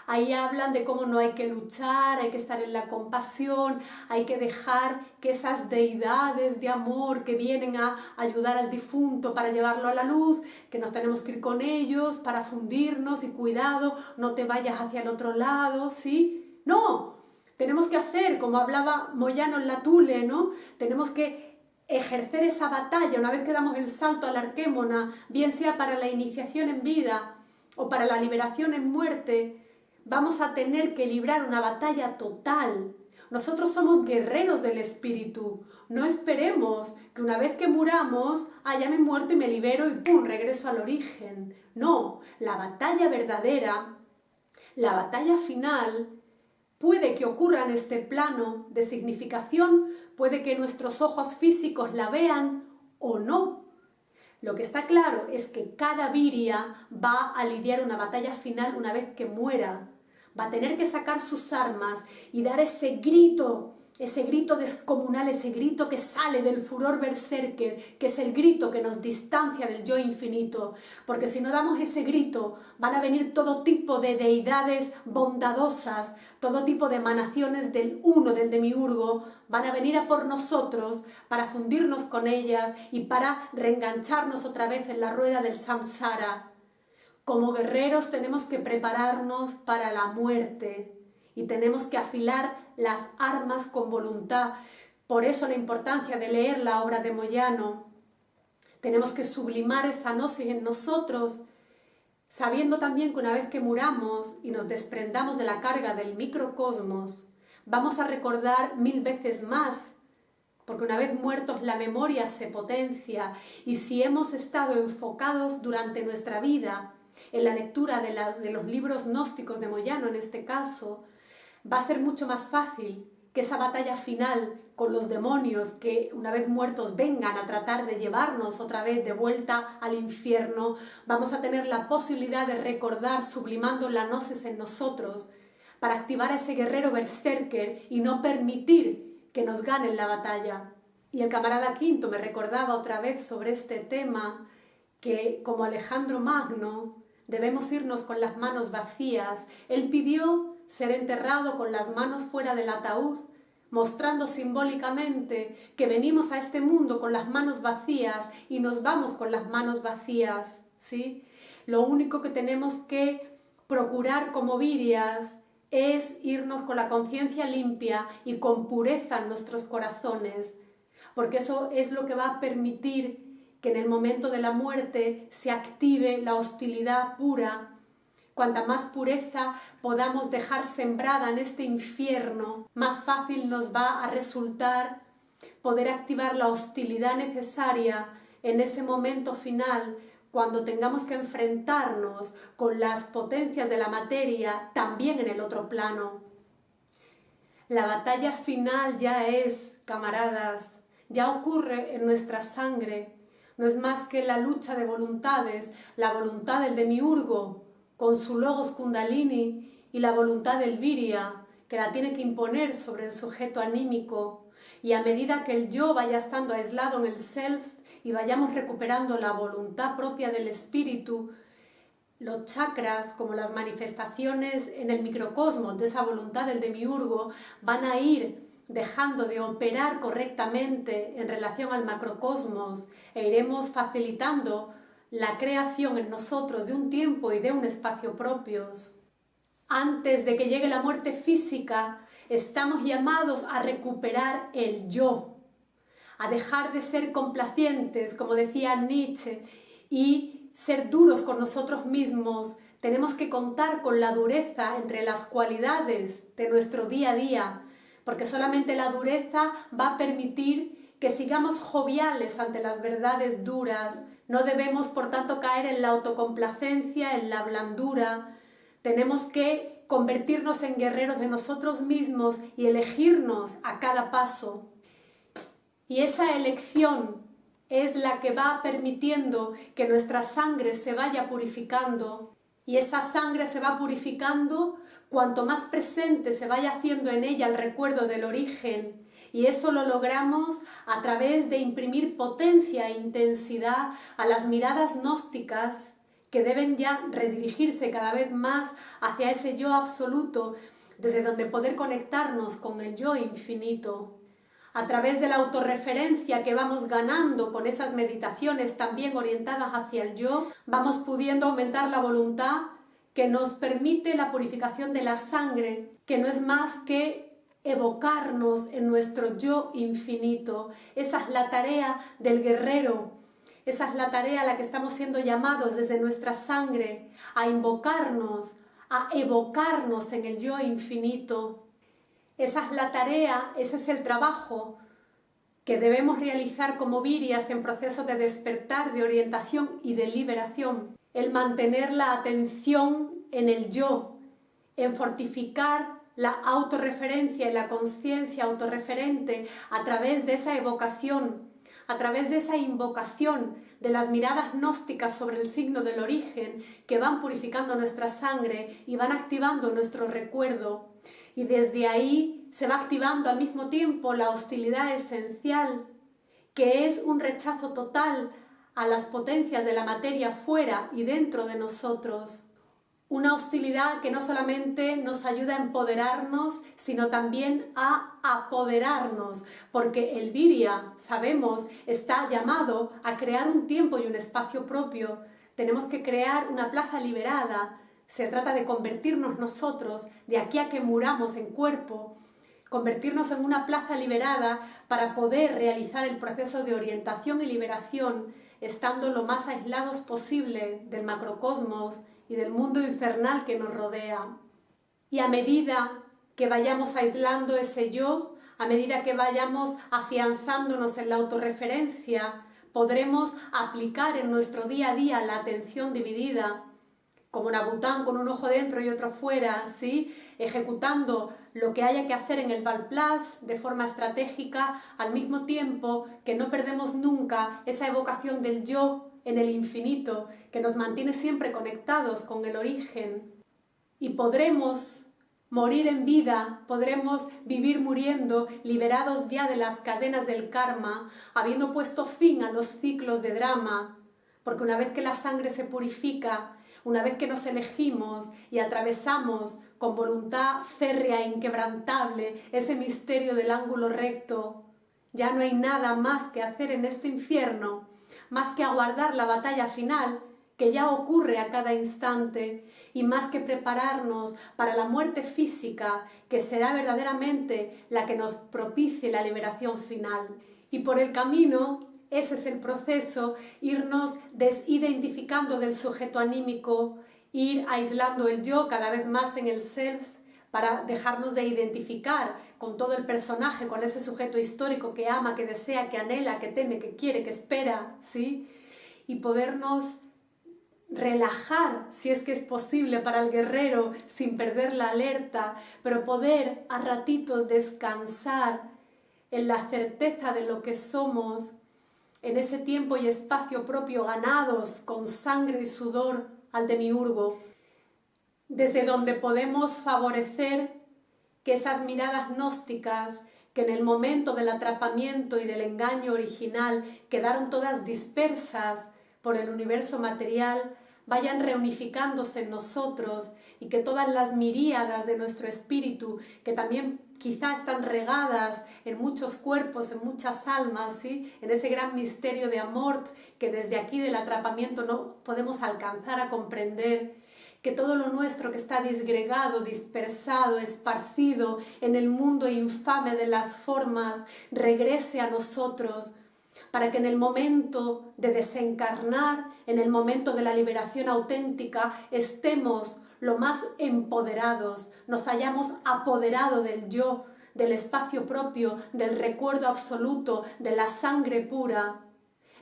ahí hablan de cómo no hay que luchar, hay que estar en la compasión, hay que dejar que esas deidades de amor que vienen a ayudar al difunto para llevarlo a la luz, que nos tenemos que ir con ellos para fundirnos y cuidado, no te vayas hacia el otro lado, ¿sí? ¡No! Tenemos que hacer, como hablaba Moyano en la Thule, ¿no? Tenemos que ejercer esa batalla una vez que damos el salto a la arquémona, bien sea para la iniciación en vida o para la liberación en muerte. Vamos a tener que librar una batalla total. Nosotros somos guerreros del espíritu. No esperemos que una vez que muramos, ya me he muerto y me libero y ¡pum!, regreso al origen. No, la batalla verdadera, la batalla final, puede que ocurra en este plano de significación, puede que nuestros ojos físicos la vean o no. Lo que está claro es que cada viria va a lidiar una batalla final una vez que muera. Va a tener que sacar sus armas y dar ese grito descomunal, ese grito que sale del furor berserker, que es el grito que nos distancia del yo infinito. Porque si no damos ese grito, van a venir todo tipo de deidades bondadosas, todo tipo de emanaciones del uno, del demiurgo, van a venir a por nosotros para fundirnos con ellas y para reengancharnos otra vez en la rueda del samsara. Como guerreros tenemos que prepararnos para la muerte y tenemos que afilar las armas con voluntad. Por eso la importancia de leer la obra de Moyano. Tenemos que sublimar esa gnosis en nosotros, sabiendo también que una vez que muramos y nos desprendamos de la carga del microcosmos, vamos a recordar 1000 veces más, porque una vez muertos la memoria se potencia, y si hemos estado enfocados durante nuestra vida en la lectura de los libros gnósticos de Moyano, en este caso, va a ser mucho más fácil que esa batalla final con los demonios que una vez muertos vengan a tratar de llevarnos otra vez de vuelta al infierno. Vamos a tener la posibilidad de recordar sublimando la gnosis en nosotros para activar a ese guerrero berserker y no permitir que nos ganen la batalla. Y el camarada Quinto me recordaba otra vez sobre este tema, que como Alejandro Magno debemos irnos con las manos vacías. Él pidió ser enterrado con las manos fuera del ataúd, mostrando simbólicamente que venimos a este mundo con las manos vacías y nos vamos con las manos vacías, ¿sí? Lo único que tenemos que procurar como virias es irnos con la conciencia limpia y con pureza en nuestros corazones, porque eso es lo que va a permitir que en el momento de la muerte se active la hostilidad pura. Cuanta más pureza podamos dejar sembrada en este infierno, más fácil nos va a resultar poder activar la hostilidad necesaria en ese momento final, cuando tengamos que enfrentarnos con las potencias de la materia también en el otro plano. La batalla final ya es, camaradas, ya ocurre en nuestra sangre. No es más que la lucha de voluntades, la voluntad del demiurgo con su logos kundalini y la voluntad del viria, que la tiene que imponer sobre el sujeto anímico. Y a medida que el yo vaya estando aislado en el self y vayamos recuperando la voluntad propia del espíritu, los chakras, como las manifestaciones en el microcosmos de esa voluntad del demiurgo, van a ir dejando de operar correctamente en relación al macrocosmos e iremos facilitando la creación en nosotros de un tiempo y de un espacio propios. Antes de que llegue la muerte física, estamos llamados a recuperar el yo, a dejar de ser complacientes, como decía Nietzsche, y ser duros con nosotros mismos. Tenemos que contar con la dureza entre las cualidades de nuestro día a día, porque solamente la dureza va a permitir que sigamos joviales ante las verdades duras. No debemos, por tanto, caer en la autocomplacencia, en la blandura. Tenemos que convertirnos en guerreros de nosotros mismos y elegirnos a cada paso. Y esa elección es la que va permitiendo que nuestra sangre se vaya purificando Y esa sangre se va purificando cuanto más presente se vaya haciendo en ella el recuerdo del origen. Y eso lo logramos a través de imprimir potencia e intensidad a las miradas gnósticas que deben ya redirigirse cada vez más hacia ese yo absoluto, desde donde poder conectarnos con el yo infinito. A través de la autorreferencia que vamos ganando con esas meditaciones también orientadas hacia el yo, vamos pudiendo aumentar la voluntad que nos permite la purificación de la sangre, que no es más que evocarnos en nuestro yo infinito. Esa es la tarea del guerrero, esa es la tarea a la que estamos siendo llamados desde nuestra sangre, a invocarnos, a evocarnos en el yo infinito. Esa es la tarea, ese es el trabajo que debemos realizar como virias en proceso de despertar, de orientación y de liberación. El mantener la atención en el yo, en fortificar la autorreferencia y la conciencia autorreferente a través de esa evocación, a través de esa invocación de las miradas gnósticas sobre el signo del origen que van purificando nuestra sangre y van activando nuestro recuerdo. Y desde ahí se va activando al mismo tiempo la hostilidad esencial, que es un rechazo total a las potencias de la materia fuera y dentro de nosotros. Una hostilidad que no solamente nos ayuda a empoderarnos, sino también a apoderarnos, porque el Virya, sabemos, está llamado a crear un tiempo y un espacio propio. Tenemos que crear una plaza liberada. Se trata de convertirnos nosotros, de aquí a que muramos en cuerpo, convertirnos en una plaza liberada para poder realizar el proceso de orientación y liberación, estando lo más aislados posible del macrocosmos y del mundo infernal que nos rodea. Y a medida que vayamos aislando ese yo, a medida que vayamos afianzándonos en la autorreferencia, podremos aplicar en nuestro día a día la atención dividida, como Nabután con un ojo dentro y otro fuera, ¿sí? Ejecutando lo que haya que hacer en el Valplas de forma estratégica, al mismo tiempo que no perdemos nunca esa evocación del yo en el infinito, que nos mantiene siempre conectados con el origen. Y podremos morir en vida, podremos vivir muriendo, liberados ya de las cadenas del karma, habiendo puesto fin a los ciclos de drama, porque una vez que la sangre se purifica, una vez que nos elegimos y atravesamos con voluntad férrea e inquebrantable ese misterio del ángulo recto, ya no hay nada más que hacer en este infierno, más que aguardar la batalla final que ya ocurre a cada instante y más que prepararnos para la muerte física que será verdaderamente la que nos propicie la liberación final. Y por el camino, ese es el proceso, irnos desidentificando del sujeto anímico, ir aislando el yo cada vez más en el self para dejarnos de identificar con todo el personaje, con ese sujeto histórico que ama, que desea, que anhela, que teme, que quiere, que espera, ¿sí? Y podernos relajar, si es que es posible para el guerrero, sin perder la alerta, pero poder a ratitos descansar en la certeza de lo que somos, en ese tiempo y espacio propio ganados con sangre y sudor al demiurgo, desde donde podemos favorecer que esas miradas gnósticas que en el momento del atrapamiento y del engaño original quedaron todas dispersas por el universo material, vayan reunificándose en nosotros y que todas las miríadas de nuestro espíritu, que también quizá están regadas en muchos cuerpos, en muchas almas, ¿sí? En ese gran misterio de amor que desde aquí del atrapamiento no podemos alcanzar a comprender, que todo lo nuestro que está disgregado, dispersado, esparcido en el mundo infame de las formas, regrese a nosotros, para que en el momento de desencarnar, en el momento de la liberación auténtica, estemos lo más empoderados, nos hayamos apoderado del yo, del espacio propio, del recuerdo absoluto, de la sangre pura.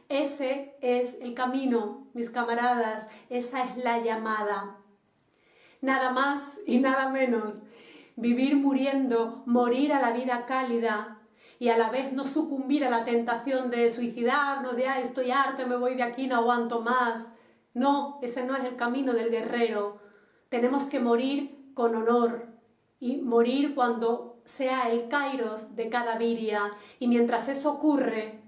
Ese es el camino, mis camaradas, esa es la llamada. Nada más y nada menos, vivir muriendo, morir a la vida cálida y a la vez no sucumbir a la tentación de suicidarnos, ya estoy harto, me voy de aquí, no aguanto más. No, ese no es el camino del guerrero. Tenemos que morir con honor y morir cuando sea el kairos de cada viria. Y mientras eso ocurre,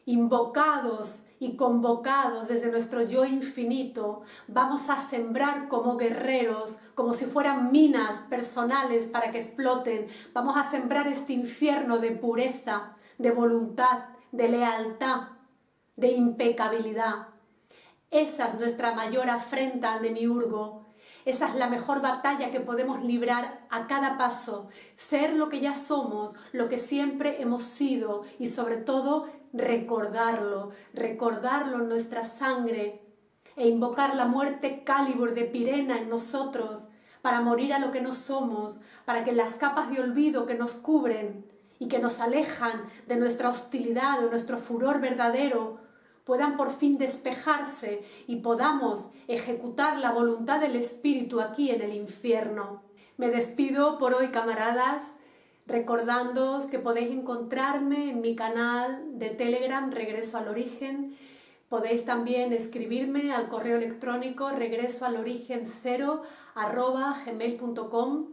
invocados y convocados desde nuestro yo infinito, vamos a sembrar como guerreros, como si fueran minas personales para que exploten. Vamos a sembrar este infierno de pureza, de voluntad, de lealtad, de impecabilidad. Esa es nuestra mayor afrenta al demiurgo. Esa es la mejor batalla que podemos librar a cada paso. Ser lo que ya somos, lo que siempre hemos sido y sobre todo recordarlo en nuestra sangre e invocar la muerte Cálibur de Pirena en nosotros para morir a lo que no somos, para que las capas de olvido que nos cubren y que nos alejan de nuestra hostilidad, de nuestro furor verdadero, puedan por fin despejarse y podamos ejecutar la voluntad del Espíritu aquí en el infierno. Me despido por hoy, camaradas, recordándoos que podéis encontrarme en mi canal de Telegram Regreso al Origen. Podéis también escribirme al correo electrónico regresoalorigen0@gmail.com.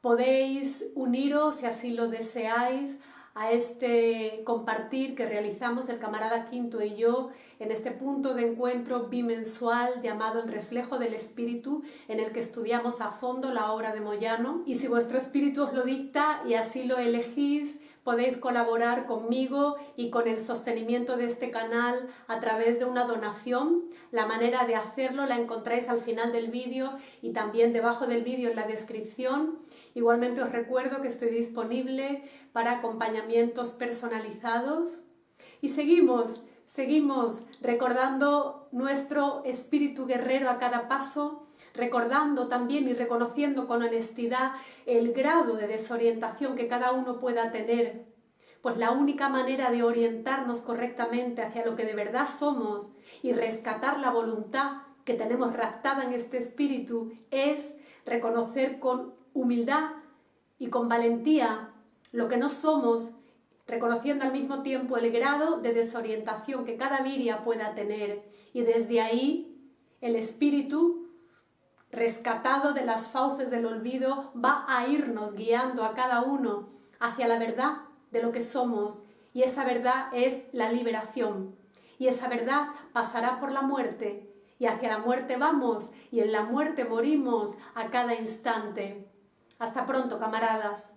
Podéis uniros, si así lo deseáis, a este compartir que realizamos el camarada Quinto y yo en este punto de encuentro bimensual llamado El Reflejo del Espíritu, en el que estudiamos a fondo la obra de Moyano. Y si vuestro espíritu os lo dicta y así lo elegís, podéis colaborar conmigo y con el sostenimiento de este canal a través de una donación. La manera de hacerlo la encontráis al final del vídeo y también debajo del vídeo en la descripción. Igualmente os recuerdo que estoy disponible para acompañamientos personalizados. Y seguimos recordando nuestro espíritu guerrero a cada paso, recordando también y reconociendo con honestidad el grado de desorientación que cada uno pueda tener, pues la única manera de orientarnos correctamente hacia lo que de verdad somos y rescatar la voluntad que tenemos raptada en este espíritu es reconocer con humildad y con valentía lo que no somos, reconociendo al mismo tiempo el grado de desorientación que cada viria pueda tener, y desde ahí el espíritu, rescatado de las fauces del olvido, va a irnos guiando a cada uno hacia la verdad de lo que somos, y esa verdad es la liberación, y esa verdad pasará por la muerte, y hacia la muerte vamos, y en la muerte morimos a cada instante. Hasta pronto, camaradas.